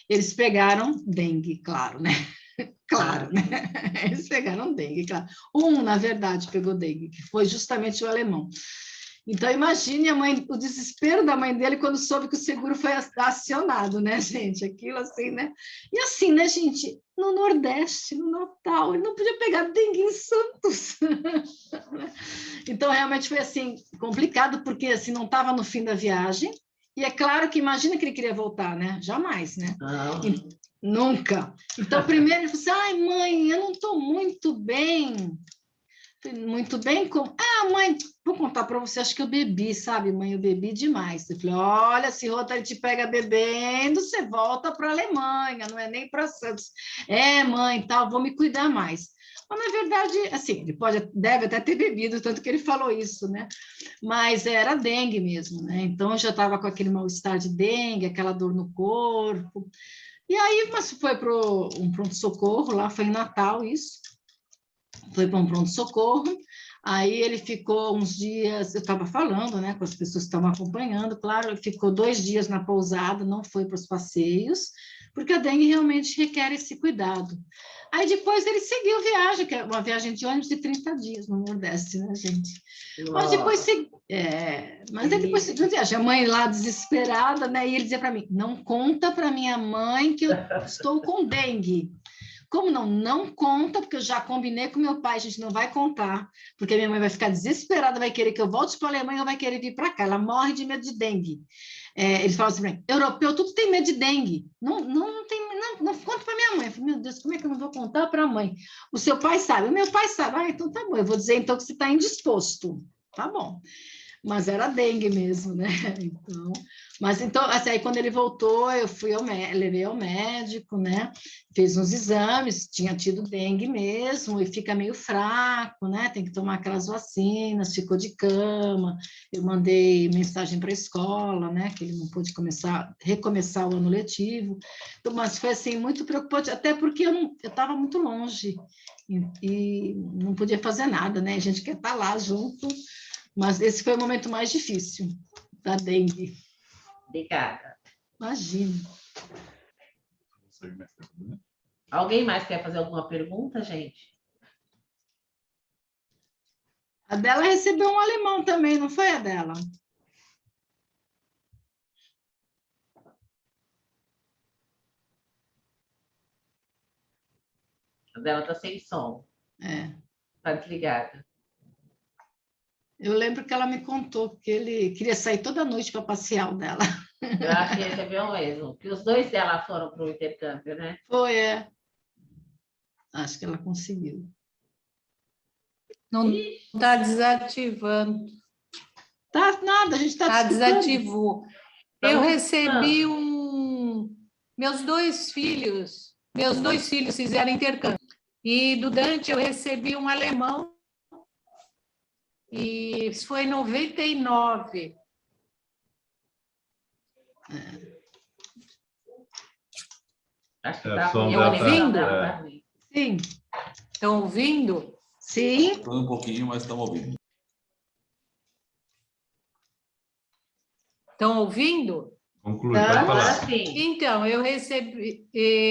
eles pegaram dengue, claro, né? Claro, né? Eles pegaram dengue, claro. Na verdade, pegou dengue, que foi justamente o alemão. Então, imagine o desespero da mãe dele quando soube que o seguro foi acionado, né, gente? Aquilo assim, né? E assim, né, gente? No Nordeste, no Natal, ele não podia pegar dengue em Santos. Então, realmente foi, assim, complicado, porque, assim, não estava no fim da viagem. E é claro que, imagina que ele queria voltar, né? Jamais, né? Nunca. Então, primeiro ele falou assim, mãe, eu não estou muito bem. Muito bem, mãe, vou contar para você, acho que eu bebi, sabe, mãe, eu bebi demais. Eu falei, olha, se Rotary te pega bebendo, você volta para a Alemanha, não é nem para Santos. Mãe, tal, vou me cuidar mais. Mas, na verdade, assim, ele deve até ter bebido, tanto que ele falou isso, né? Mas era dengue mesmo, né? Então, eu já estava com aquele mal-estar de dengue, aquela dor no corpo. E aí, mas foi para um pronto-socorro, lá foi em Natal isso. Foi para um pronto-socorro, aí ele ficou uns dias, eu estava falando, né, com as pessoas que estavam acompanhando, claro, ele ficou 2 dias na pousada, não foi para os passeios, porque a dengue realmente requer esse cuidado. Aí depois ele seguiu a viagem, que é uma viagem de ônibus de 30 dias no Nordeste, né, gente? Mas depois seguiu a viagem, a mãe lá desesperada, né, e ele dizia para mim, não conta para minha mãe que eu estou com dengue. Como não? Não conta, porque eu já combinei com meu pai, a gente não vai contar, porque minha mãe vai ficar desesperada, vai querer que eu volte para a Alemanha ou vai querer vir para cá. Ela morre de medo de dengue. Eles falam assim, europeu, tudo tem medo de dengue. Não tem não conta para minha mãe. Eu falei, meu Deus, como é que eu não vou contar para a mãe? O seu pai sabe? O meu pai sabe. Ah, então tá bom, eu vou dizer então que você está indisposto. Tá bom. Mas era dengue mesmo, né? Então, mas então, assim, aí quando ele voltou, eu fui levei ao médico, né? Fez uns exames, tinha tido dengue mesmo, e fica meio fraco, né? Tem que tomar aquelas vacinas, ficou de cama. Eu mandei mensagem para a escola, né? Que ele não pôde recomeçar o ano letivo. Então, mas foi assim, muito preocupante, até porque eu estava muito longe e não podia fazer nada, né? A gente quer estar lá junto. Mas esse foi o momento mais difícil da dengue. Obrigada. Imagina. Alguém mais quer fazer alguma pergunta, gente? A dela recebeu um alemão também, não foi a dela? A dela está sem som. Está desligada. Eu lembro que ela me contou que ele queria sair toda noite para passear o dela. Eu acho que recebeu mesmo. Que os dois dela foram para o intercâmbio, né? Foi, Acho que ela conseguiu. Não está desativando. Tá nada, a gente está Desativou. Eu recebi meus dois filhos fizeram intercâmbio. E do Dante eu recebi um alemão. E isso foi em 99. Acho que ouvindo? Sim. Estão ouvindo? Sim. Um pouquinho, mas estão ouvindo. Estão ouvindo? Conclui, pode falar. Então, eu recebi...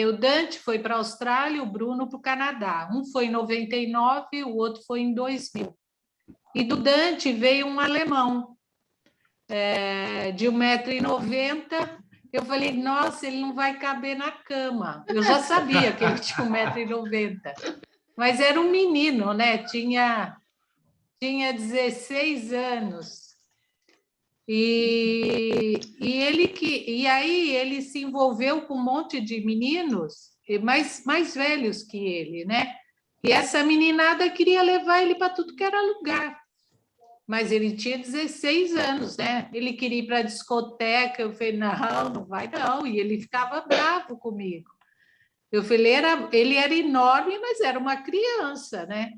O Dante foi para a Austrália e o Bruno para o Canadá. Um foi em 99 e o outro foi em 2000. E do Dante veio um alemão de 1,90 m. Eu falei, nossa, ele não vai caber na cama. Eu já sabia que ele tinha 1,90 m. Mas era um menino, né? Tinha 16 anos. E aí ele se envolveu com um monte de meninos mais velhos que ele, né? E essa meninada queria levar ele para tudo que era lugar. Mas ele tinha 16 anos, né? Ele queria ir para a discoteca. Eu falei, não vai não. E ele ficava bravo comigo. Eu falei, ele era enorme, mas era uma criança, né?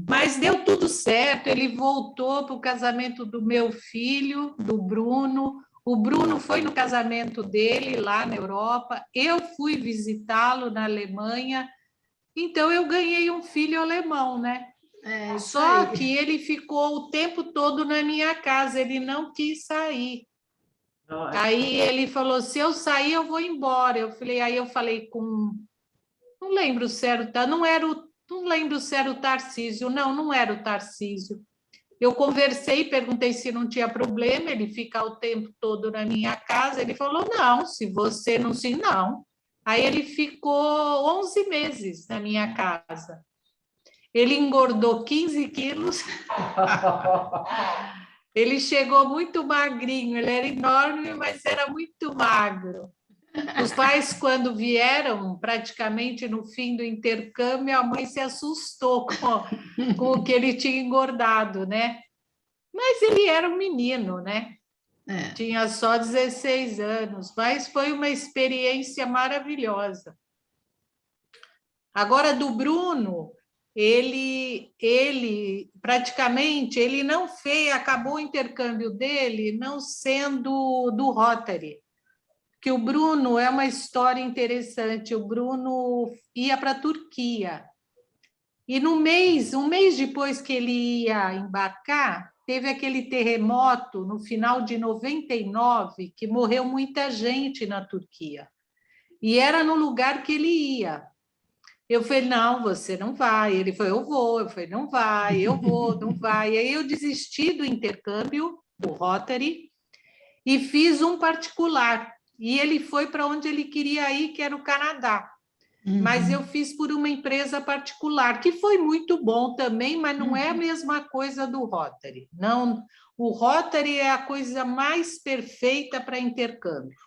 Mas deu tudo certo, ele voltou para o casamento do meu filho, do Bruno. O Bruno foi no casamento dele lá na Europa. Eu fui visitá-lo na Alemanha. Então, eu ganhei um filho alemão, né? Só que ele ficou o tempo todo na minha casa, ele não quis sair. Aí ele falou, se eu sair, eu vou embora. Aí eu falei com... Não lembro se era o Tarcísio. Não era o Tarcísio. Eu conversei, perguntei se não tinha problema ele ficar o tempo todo na minha casa. Ele falou, não, se você não se... Não. Aí ele ficou 11 meses na minha casa. Ele engordou 15 quilos. Ele chegou muito magrinho, ele era enorme, mas era muito magro. Os pais, quando vieram, praticamente no fim do intercâmbio, a mãe se assustou com o que ele tinha engordado, né? Mas ele era um menino, né? Tinha só 16 anos, mas foi uma experiência maravilhosa. Agora, do Bruno, ele praticamente não fez, acabou o intercâmbio dele não sendo do Rotary. Que o Bruno é uma história interessante. O Bruno ia para a Turquia. E um mês depois que ele ia embarcar, teve aquele terremoto no final de 99, que morreu muita gente na Turquia. E era no lugar que ele ia. Eu falei, não, você não vai. Ele falou, eu vou. Eu falei, não vai, eu vou, não vai. E aí eu desisti do intercâmbio, do Rotary, e fiz um particular. E ele foi para onde ele queria ir, que era o Canadá. Mas eu fiz por uma empresa particular, que foi muito bom também, mas não é a mesma coisa do Rotary. Não, o Rotary é a coisa mais perfeita para intercâmbio.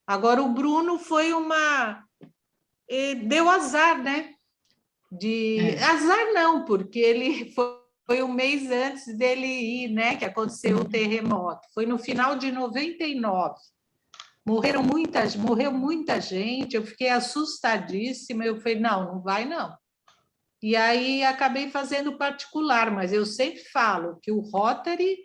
Agora, o Bruno foi uma deu azar, né? Azar não, porque ele foi um mês antes dele ir, né? Que aconteceu o terremoto. Foi no final de 99. Morreu muita gente, eu fiquei assustadíssima, eu falei, não vai não. E aí acabei fazendo particular, mas eu sempre falo que o Rotary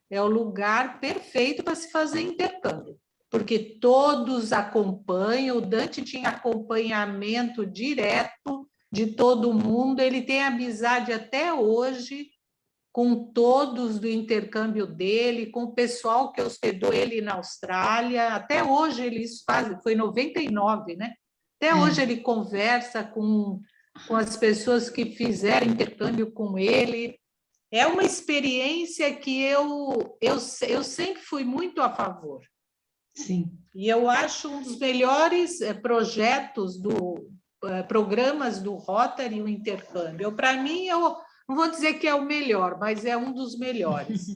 é o lugar perfeito para se fazer intercâmbio, porque todos acompanham, o Dante tinha acompanhamento direto de todo mundo, ele tem amizade até hoje com todos do intercâmbio dele, com o pessoal que hospedou ele na Austrália, até hoje eles fazem, foi em 99, né? Até hoje ele conversa com as pessoas que fizeram intercâmbio com ele. É uma experiência que eu sempre fui muito a favor. Sim. E eu acho um dos melhores projetos programas do Rotary, o intercâmbio. Para mim, eu não vou dizer que é o melhor, mas é um dos melhores.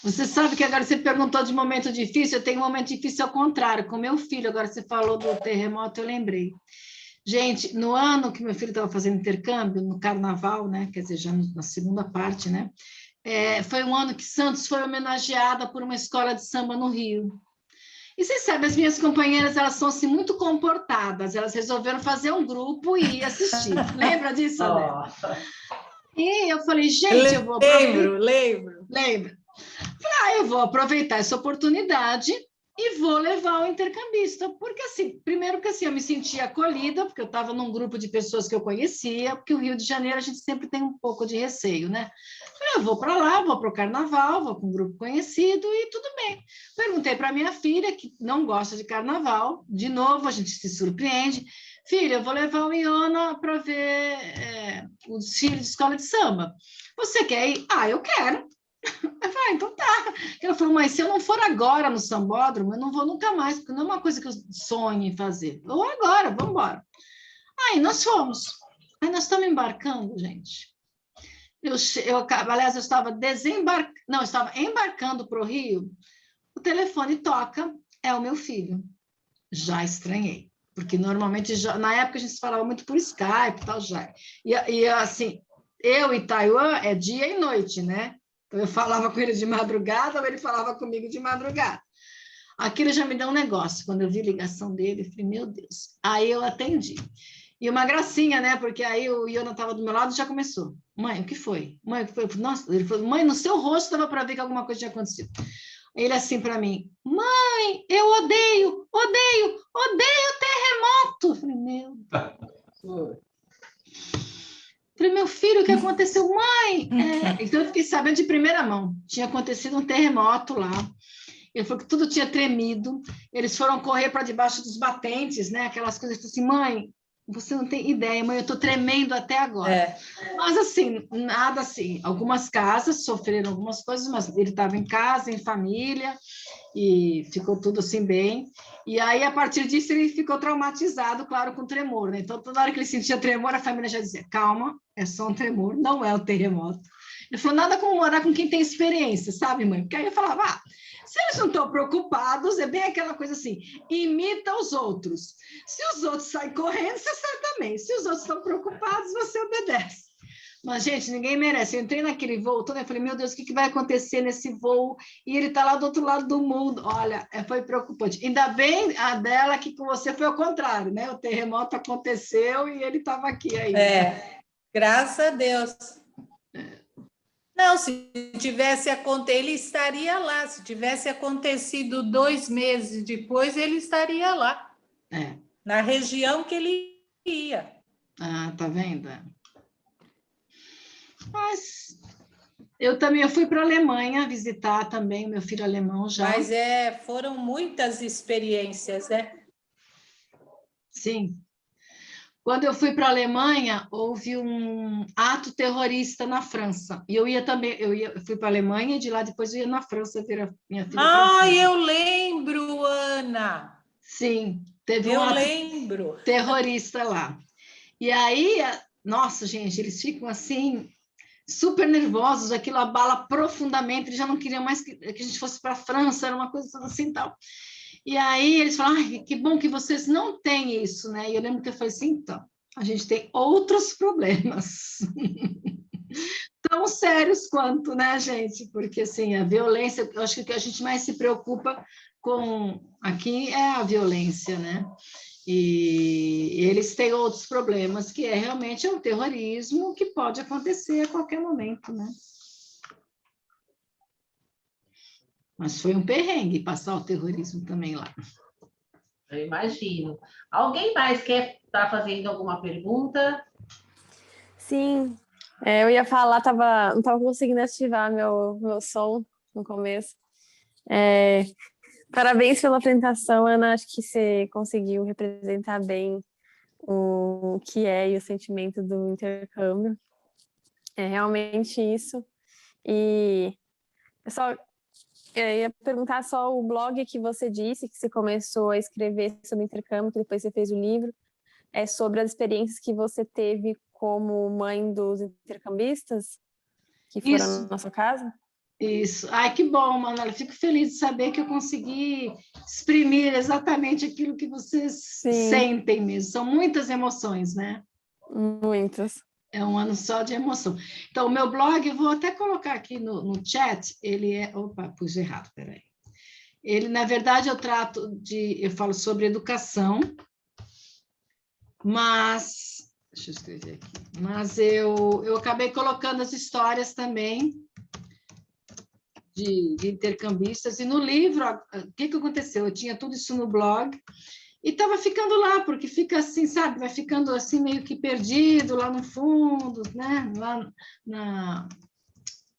Você sabe que agora você perguntou de momento difícil, eu tenho um momento difícil ao contrário, com meu filho, agora você falou do terremoto, eu lembrei. Gente, no ano que meu filho estava fazendo intercâmbio, no carnaval, né, quer dizer, já na segunda parte, né, foi um ano que Santos foi homenageada por uma escola de samba no Rio. E vocês sabem, as minhas companheiras, elas são assim, muito comportadas, elas resolveram fazer um grupo e ir assistir. Lembra disso, Adela? E eu falei, gente, eu vou aproveitar. Lembro. Falei, eu vou aproveitar essa oportunidade e vou levar o intercambista, porque assim, primeiro que assim, eu me sentia acolhida, porque eu estava num grupo de pessoas que eu conhecia, porque o Rio de Janeiro a gente sempre tem um pouco de receio, né? Eu vou para lá, vou para o carnaval, vou com um grupo conhecido e tudo bem. Perguntei para minha filha, que não gosta de carnaval, de novo a gente se surpreende, filha, eu vou levar o Iona para ver o desfile de escola de samba. Você quer ir? Eu quero. Eu falei, então tá. Ela falou, mas se eu não for agora no sambódromo, eu não vou nunca mais, porque não é uma coisa que eu sonho em fazer. Ou agora, vamos embora. Aí nós fomos. Aí nós estamos embarcando, gente. Aliás, eu estava eu estava embarcando para o Rio, o telefone toca, é o meu filho. Já estranhei, porque normalmente, na época, a gente falava muito por Skype e tal, já. E assim, eu e Taiwan é dia e noite, né? Eu falava com ele de madrugada ou ele falava comigo de madrugada. Aquilo já me deu um negócio. Quando eu vi a ligação dele, eu falei, meu Deus. Aí eu atendi. E uma gracinha, né? Porque aí o Iona estava do meu lado e já começou. Mãe, o que foi? Mãe, o que foi? Nossa, ele falou, mãe, no seu rosto dava para ver que alguma coisa tinha acontecido. Ele assim para mim, mãe, eu odeio terremoto. Eu falei, meu Deus. Falei, meu filho, o que aconteceu? Mãe! Então, eu fiquei sabendo de primeira mão. Tinha acontecido um terremoto lá. Ele falou que tudo tinha tremido. Eles foram correr para debaixo dos batentes, né? Aquelas coisas. Eu falei assim, mãe, você não tem ideia, mãe, eu estou tremendo até agora. Mas, assim, nada assim. Algumas casas sofreram algumas coisas, mas ele estava em casa, em família, e ficou tudo assim bem. E aí, a partir disso, ele ficou traumatizado, claro, com tremor, né? Então, toda hora que ele sentia tremor, a família já dizia, calma, é só um tremor, não é o terremoto. Ele falou, nada como morar com quem tem experiência, sabe, mãe? Porque aí eu falava, se eles não estão preocupados, é bem aquela coisa assim, imita os outros. Se os outros saem correndo, você sai também. Se os outros estão preocupados, você obedece. Mas, gente, ninguém merece. Eu entrei naquele voo todo, eu falei, meu Deus, o que vai acontecer nesse voo? E ele está lá do outro lado do mundo. Olha, foi preocupante. Ainda bem a dela que com você foi ao contrário, né? O terremoto aconteceu e ele estava aqui ainda. Graças a Deus. Não, se tivesse acontecido, ele estaria lá. Se tivesse acontecido 2 meses depois, ele estaria lá. Na região que ele ia. Tá vendo? Mas eu fui para a Alemanha visitar também o meu filho alemão já. Mas foram muitas experiências, né? Sim. Quando eu fui para a Alemanha, houve um ato terrorista na França. E eu ia também, eu fui para a Alemanha e de lá depois eu ia na França ver a minha filha. Eu lembro, Ana. Sim, teve um ato terrorista lá. E aí, nossa, gente, eles ficam assim, super nervosos, aquilo abala profundamente, eles já não queriam mais que a gente fosse para a França, era uma coisa assim tal. E aí eles falaram, ai, que bom que vocês não têm isso, né? E eu lembro que eu falei assim, então, a gente tem outros problemas. Tão sérios quanto, né, gente? Porque, assim, a violência, eu acho que o que a gente mais se preocupa com aqui é a violência, né? E eles têm outros problemas, que é realmente o terrorismo, que pode acontecer a qualquer momento, né? Mas foi um perrengue passar o terrorismo também lá. Eu imagino. Alguém mais quer estar fazendo alguma pergunta? Sim, eu ia falar, não estava conseguindo ativar meu som no começo. Parabéns pela apresentação, Ana. Acho que você conseguiu representar bem o que é e o sentimento do intercâmbio. É realmente isso. E eu ia perguntar só o blog que você disse, que você começou a escrever sobre intercâmbio, que depois você fez o livro, é sobre as experiências que você teve como mãe dos intercambistas que foram Isso. na sua casa? Isso. Ai, que bom, Manuela. Fico feliz de saber que eu consegui exprimir exatamente aquilo que vocês sentem mesmo. São muitas emoções, né? Muitas. É um ano só de emoção. Então, o meu blog, eu vou até colocar aqui no chat, ele é... Opa, pus errado, peraí. Ele, na verdade, eu falo sobre educação, mas... Deixa eu escrever aqui. Mas eu acabei colocando as histórias também de intercambistas, e no livro, o que aconteceu? Eu tinha tudo isso no blog, e estava ficando lá, porque fica assim, sabe, vai ficando assim meio que perdido lá no fundo, né? Lá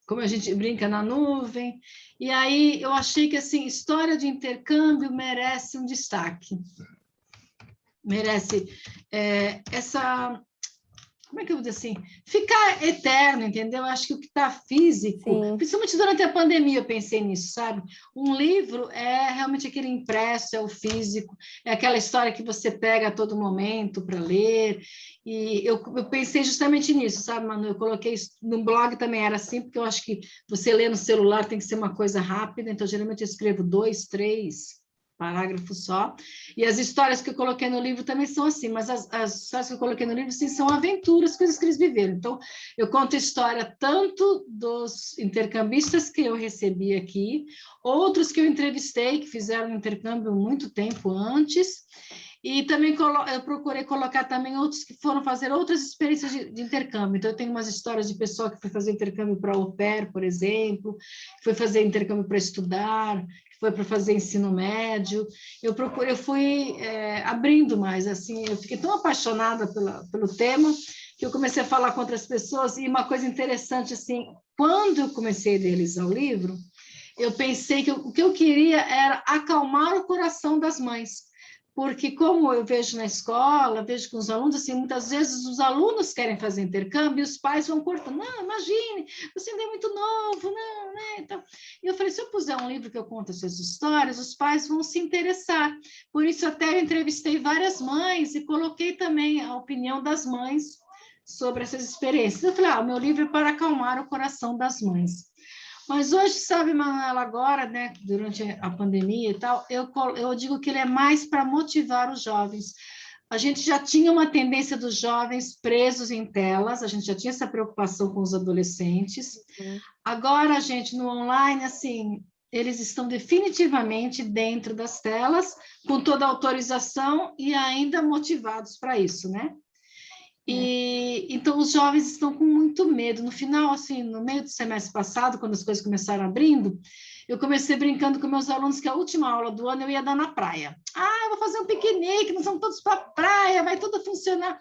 como a gente brinca, na nuvem. E aí eu achei que assim, história de intercâmbio merece um destaque. Merece essa... Como é que eu vou dizer assim? Ficar eterno, entendeu? Eu acho que o que está físico, principalmente durante a pandemia, eu pensei nisso, sabe? Um livro é realmente aquele impresso, é o físico, é aquela história que você pega a todo momento para ler. E eu pensei justamente nisso, sabe, Manu? Eu coloquei isso no blog também, era assim, porque eu acho que você lê no celular tem que ser uma coisa rápida, então geralmente eu escrevo 2, 3 parágrafos só, e as histórias que eu coloquei no livro também são assim, mas as histórias que eu coloquei no livro, sim, são aventuras, coisas que eles viveram. Então, eu conto a história tanto dos intercambistas que eu recebi aqui, outros que eu entrevistei, que fizeram um intercâmbio muito tempo antes, e também eu procurei colocar também outros que foram fazer outras experiências de intercâmbio. Então, eu tenho umas histórias de pessoal que foi fazer intercâmbio para au pair, por exemplo, que foi fazer intercâmbio para estudar, foi para fazer ensino médio. Eu fui abrindo mais, assim, eu fiquei tão apaixonada pelo tema que eu comecei a falar com outras pessoas, e uma coisa interessante, assim, quando eu comecei a realizar o livro, eu pensei que o que eu queria era acalmar o coração das mães, porque como eu vejo na escola, vejo com os alunos, assim, muitas vezes os alunos querem fazer intercâmbio e os pais vão cortando, não, imagine, você ainda é muito novo, não, né, então, e eu falei, se eu puser um livro que eu conto essas histórias, os pais vão se interessar, por isso até eu entrevistei várias mães e coloquei também a opinião das mães sobre essas experiências. Eu falei, o meu livro é para acalmar o coração das mães. Mas hoje, sabe, Manuela, agora, né, durante a pandemia e tal, eu digo que ele é mais para motivar os jovens. A gente já tinha uma tendência dos jovens presos em telas, a gente já tinha essa preocupação com os adolescentes. Agora, gente, no online, assim, eles estão definitivamente dentro das telas, com toda a autorização e ainda motivados para isso, né? E então os jovens estão com muito medo. No final, assim, no meio do semestre passado, quando as coisas começaram abrindo, eu comecei brincando com meus alunos que a última aula do ano eu ia dar na praia. Eu vou fazer um piquenique, nós vamos todos para a praia, vai tudo funcionar.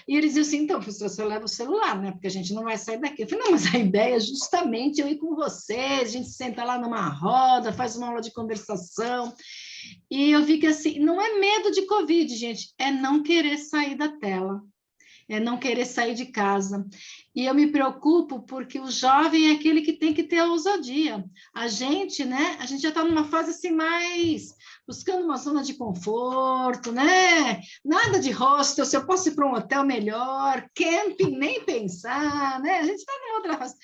E eles diziam assim, então, professor, você leva o celular, né? Porque a gente não vai sair daqui. Eu falei, não, mas a ideia é justamente eu ir com vocês, a gente senta lá numa roda, faz uma aula de conversação. E eu vi que, assim, não é medo de Covid, gente, é não querer sair da tela. É não querer sair de casa. E eu me preocupo porque o jovem é aquele que tem que ter a ousadia. A gente, né? A gente já está numa fase assim mais buscando uma zona de conforto, né? Nada de hostel, se eu posso ir para um hotel melhor, camping, nem pensar, né? A gente está em outra fase.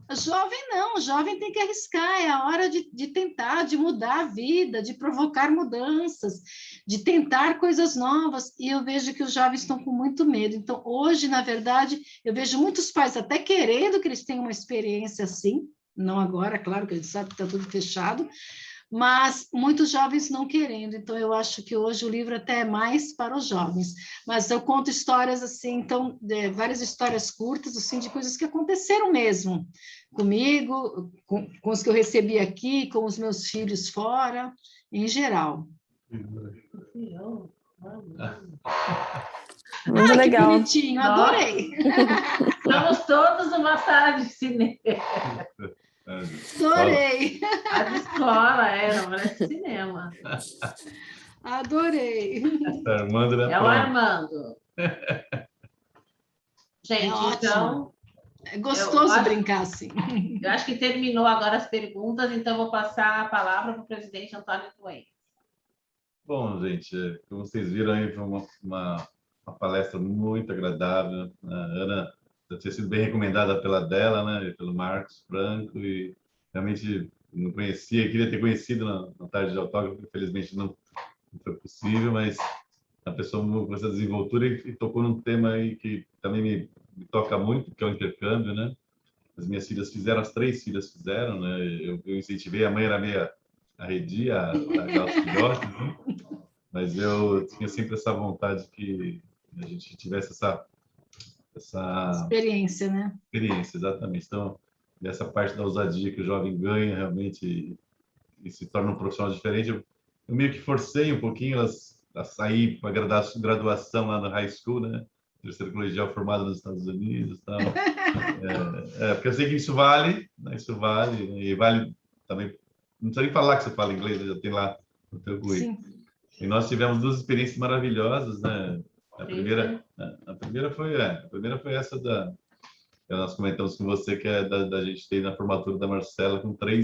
O jovem não, o jovem tem que arriscar, é a hora de tentar, de mudar a vida, de provocar mudanças, de tentar coisas novas. E eu vejo que os jovens estão com muito medo. Então, hoje, na verdade, eu vejo muitos pais até querendo que eles tenham uma experiência assim, não agora, claro que a gente sabe que está tudo fechado, mas muitos jovens não querendo. Então, eu acho que hoje o livro até é mais para os jovens. Mas eu conto histórias assim, então, várias histórias curtas, assim, de coisas que aconteceram mesmo comigo, com os que eu recebi aqui, com os meus filhos fora, em geral. Muito legal. Que bonitinho, adorei. Estamos todos numa sala de cinema. Adorei. A de escola, não parece cinema. Adorei. Armando, É o Armando. Gente, então... É gostoso brincar assim. Eu acho que terminou agora as perguntas, então vou passar a palavra para o presidente Antônio Coelho. Bom, gente, como vocês viram aí, foi uma palestra muito agradável. A Ana já tinha sido bem recomendada pela dela, né, pelo Marcos Franco, e realmente não conhecia, queria ter conhecido na tarde de autógrafo, infelizmente não foi possível, mas a pessoa com essa desenvoltura e tocou num tema aí que também me toca muito, que é o intercâmbio, né? As minhas filhas fizeram, as 3 filhas fizeram, né? Eu incentivei, a mãe era meio arredia, aquelas filhotes, né? Mas eu tinha sempre essa vontade que a gente tivesse essa experiência, né? Experiência, exatamente. Então, essa parte da ousadia que o jovem ganha realmente e se torna um profissional diferente, eu meio que forcei um pouquinho a sair para graduação lá no high school, né? Terceiro colegial formado nos Estados Unidos, tal. Porque eu sei que isso vale, né? Isso vale, né? E vale também. Não precisa nem falar que você fala inglês, já tem lá no teu currículo. E nós tivemos 2 experiências maravilhosas, né? A primeira foi essa que nós comentamos com você, que é da gente ter na formatura da Marcela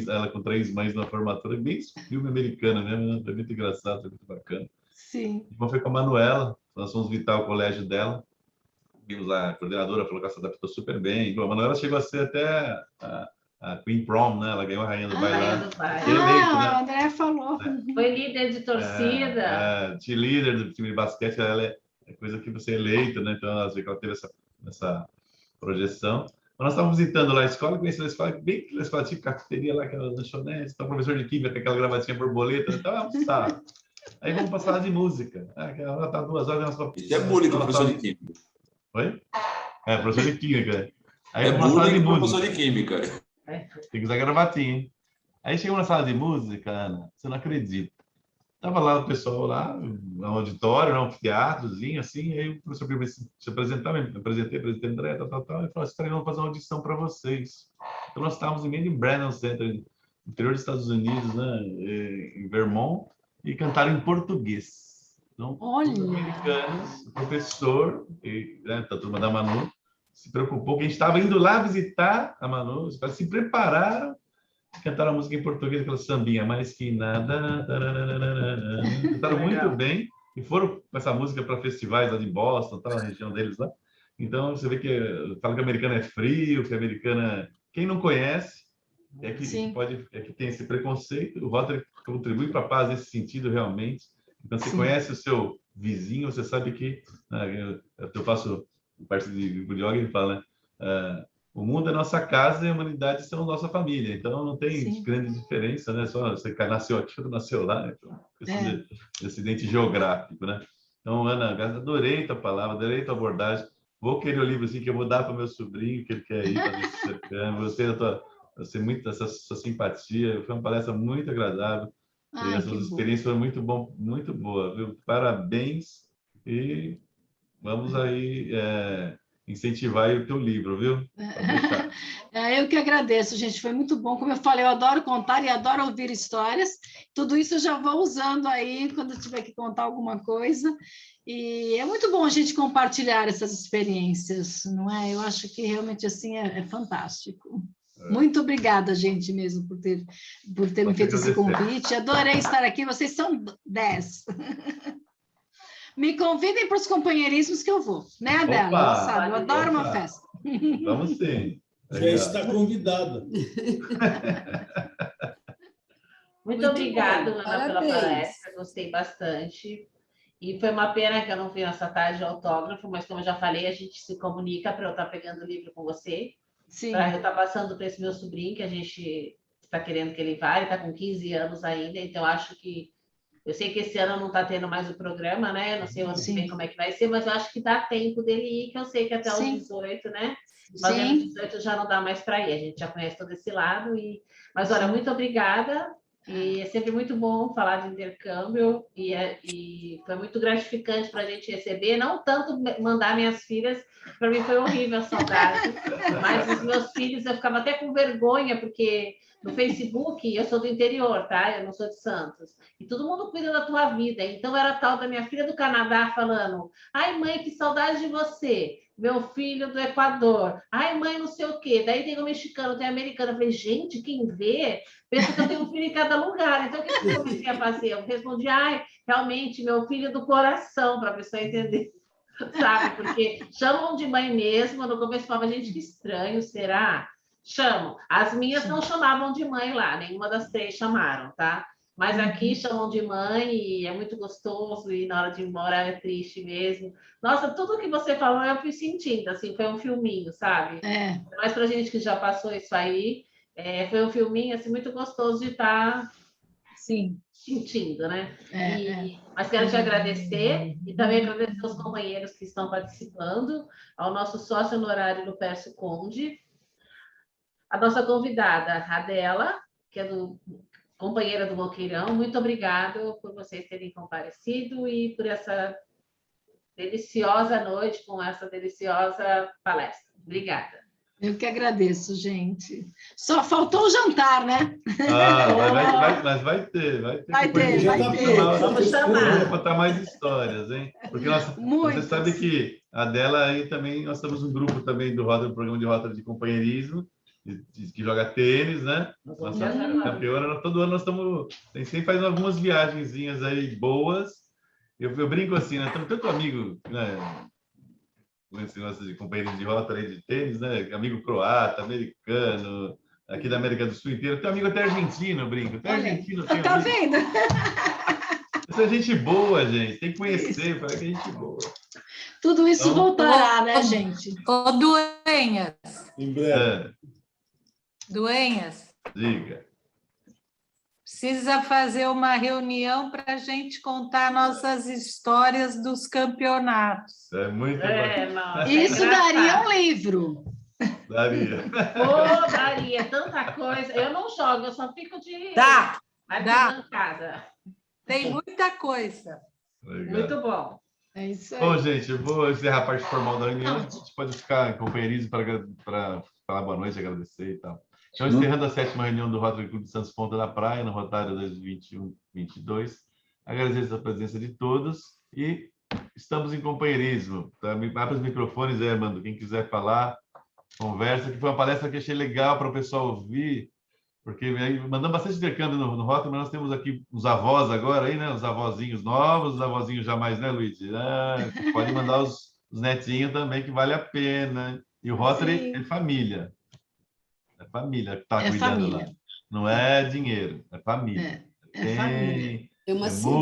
ela com 3 mães na formatura, bem filme americano mesmo, né? Foi muito engraçado, foi muito bacana. Sim. Uma foi com a Manuela, nós fomos visitar o colégio dela, vimos a coordenadora, falou que ela se adaptou super bem. A Manuela chegou a ser até a Queen Prom, né? Ela ganhou a rainha do baile. A André falou. Foi líder de torcida. Líder do time de basquete, ela é coisa que você é eleito, né? Então, ela teve essa projeção. Nós estávamos visitando lá a escola, conhecendo a escola, bem aquela escola tipo cafeteria lá, aquela lanchonete, então, o professor de química com aquela gravatinha borboleta, então, almoçar. Aí vamos para a sala de música. Ela está 2 horas. Isso é bullying com o professor de química. Oi? Professor de química. Aí é bullying com o professor de química. Tem que usar gravatinha, hein? Aí chegamos na sala de música, Ana, você não acredita. Tava lá o pessoal lá, no auditório, no anfiteatrozinho, assim, aí o professor veio se apresentar, me apresentei André, tal, e falou, assim, vamos fazer uma audição para vocês. Então, nós estávamos em meio de Brennan Center, no interior dos Estados Unidos, né, em Vermont, e cantaram em português. Então, os americanos, o professor, a turma da Manu, se preocupou que a gente estava indo lá visitar a Manu, se prepararam, cantaram a música em português, aquela sambinha, mais que nada. Cantaram muito bem e foram com essa música para festivais lá de Boston, tá, na região deles lá. Então, você vê que fala que o americano é frio, que o americano quem não conhece é que tem esse preconceito. O Rotary contribui para a paz nesse sentido, realmente. Então, você conhece o seu vizinho, você sabe que... eu faço parte de grupo de yoga e fala, né? O mundo é nossa casa e a humanidade são nossa família. Então, não tem grande diferença, né? Só você nasceu aqui ou nasceu lá. Então, esse acidente geográfico, né? Então, Ana, adorei tua palavra, adorei tua abordagem. Vou querer o livro assim que eu vou dar para o meu sobrinho, que ele quer ir para esse intercâmbio. Gostei muito dessa sua simpatia. Foi uma palestra muito agradável. E essas experiências foram muito boa, viu? Parabéns e vamos aí... incentivar o teu livro, viu? Eu que agradeço, gente. Foi muito bom. Como eu falei, eu adoro contar e adoro ouvir histórias. Tudo isso eu já vou usando aí quando eu tiver que contar alguma coisa. E é muito bom a gente compartilhar essas experiências, não é? Eu acho que realmente assim é fantástico. Muito obrigada, gente, mesmo, por ter me feito esse convite. Adorei estar aqui. Vocês são 10. Me convidem para os companheirismos que eu vou, né, Adela? Ela sabe, eu adoro uma festa. Vamos sim. Já está convidada. Muito obrigada, Ana, pela palestra. Gostei bastante. E foi uma pena que eu não vi essa tarde de autógrafo, mas como eu já falei, a gente se comunica para eu estar pegando o livro com você. Sim. Para eu estar passando para esse meu sobrinho, que a gente está querendo que ele vá, ele está com 15 anos ainda, então acho que... Eu sei que esse ano não está tendo mais o programa, né? Eu não sei o ano que vem como é que vai ser, mas eu acho que dá tempo dele ir, que eu sei que até os 18, né? Mas aos 18 já não dá mais para ir, a gente já conhece todo esse lado. Mas, olha, muito obrigada. E é sempre muito bom falar de intercâmbio e foi muito gratificante para a gente receber, não tanto mandar minhas filhas, para mim foi horrível a saudade, mas os meus filhos eu ficava até com vergonha, porque no Facebook eu sou do interior, tá? Eu não sou de Santos, e todo mundo cuida da tua vida, então era tal da minha filha do Canadá falando: ai mãe, que saudade de você. Meu filho do Equador, ai mãe, não sei o quê. Daí tem o mexicano, tem o americano. Eu falei, gente, quem vê, pensa que eu tenho um filho em cada lugar. Então, o que eu comecei a fazer? Eu respondi, ai, realmente, meu filho do coração, para a pessoa entender, sabe? Porque chamam de mãe mesmo. No começo falava, gente, que estranho, será? Chamam. As minhas não chamavam de mãe lá, nenhuma das 3 chamaram, tá? Mas aqui chamam de mãe e é muito gostoso, e na hora de ir embora é triste mesmo. Nossa, tudo que você falou eu fui sentindo, assim, foi um filminho, sabe? Mas pra gente que já passou isso aí, foi um filminho, assim, muito gostoso de estar sentindo, né? Mas quero te agradecer e também agradecer aos companheiros que estão participando, ao nosso sócio honorário do Pércio Conde, a nossa convidada, a Adela, que é companheira do Boqueirão, muito obrigada por vocês terem comparecido e por essa deliciosa noite com essa deliciosa palestra. Obrigada. Eu que agradeço, gente. Só faltou o jantar, né? Mas vai ter. Vai ter. Vamos chamar. Vou contar mais histórias, hein? Porque você sabe que a Adela aí também, nós temos um grupo também do programa de rota de companheirismo, que joga tênis, né? Nossa campeona, todo ano nós estamos... A gente sempre faz algumas viagenzinhas aí boas. Eu brinco assim, né? Temos tanto amigo, né? Com esse negócio de companheirismo de rota aí de tênis, né? Amigo croata, americano, aqui da América do Sul inteira. Tem amigo até argentino, eu brinco. Até argentino. Tá vendo? Essa é gente boa, gente. Tem que conhecer, para que é gente boa. Tudo isso então, voltará, né, gente? Ô, Duenhas. Em breve. Duenhas. Diga. Precisa fazer uma reunião para a gente contar nossas histórias dos campeonatos. É muito bom. Isso daria um livro. Daria. Daria tanta coisa. Eu não jogo, eu só fico de... Dá. Em casa. Tem muita coisa. Legal. Muito bom. É isso aí. Bom, gente, eu vou encerrar a parte formal da reunião. A gente pode ficar em companheirismo para falar boa noite, agradecer e tal. Então, encerrando a 7ª reunião do Rotary Clube de Santos Ponta da Praia, no Rotário 2021-22. Agradeço a presença de todos e estamos em companheirismo. Tá? Abre os microfones, Mando. Quem quiser falar, conversa, que foi uma palestra que achei legal para o pessoal ouvir, porque aí mandamos bastante intercâmbio no Rotary, mas nós temos aqui os avós agora, aí, né? Os avózinhos novos, os avózinhos jamais, né, Luiz? Pode mandar os netinhos também, que vale a pena. E o Rotary é família. É família que está cuidando lá. Não é dinheiro, é família. É família. É uma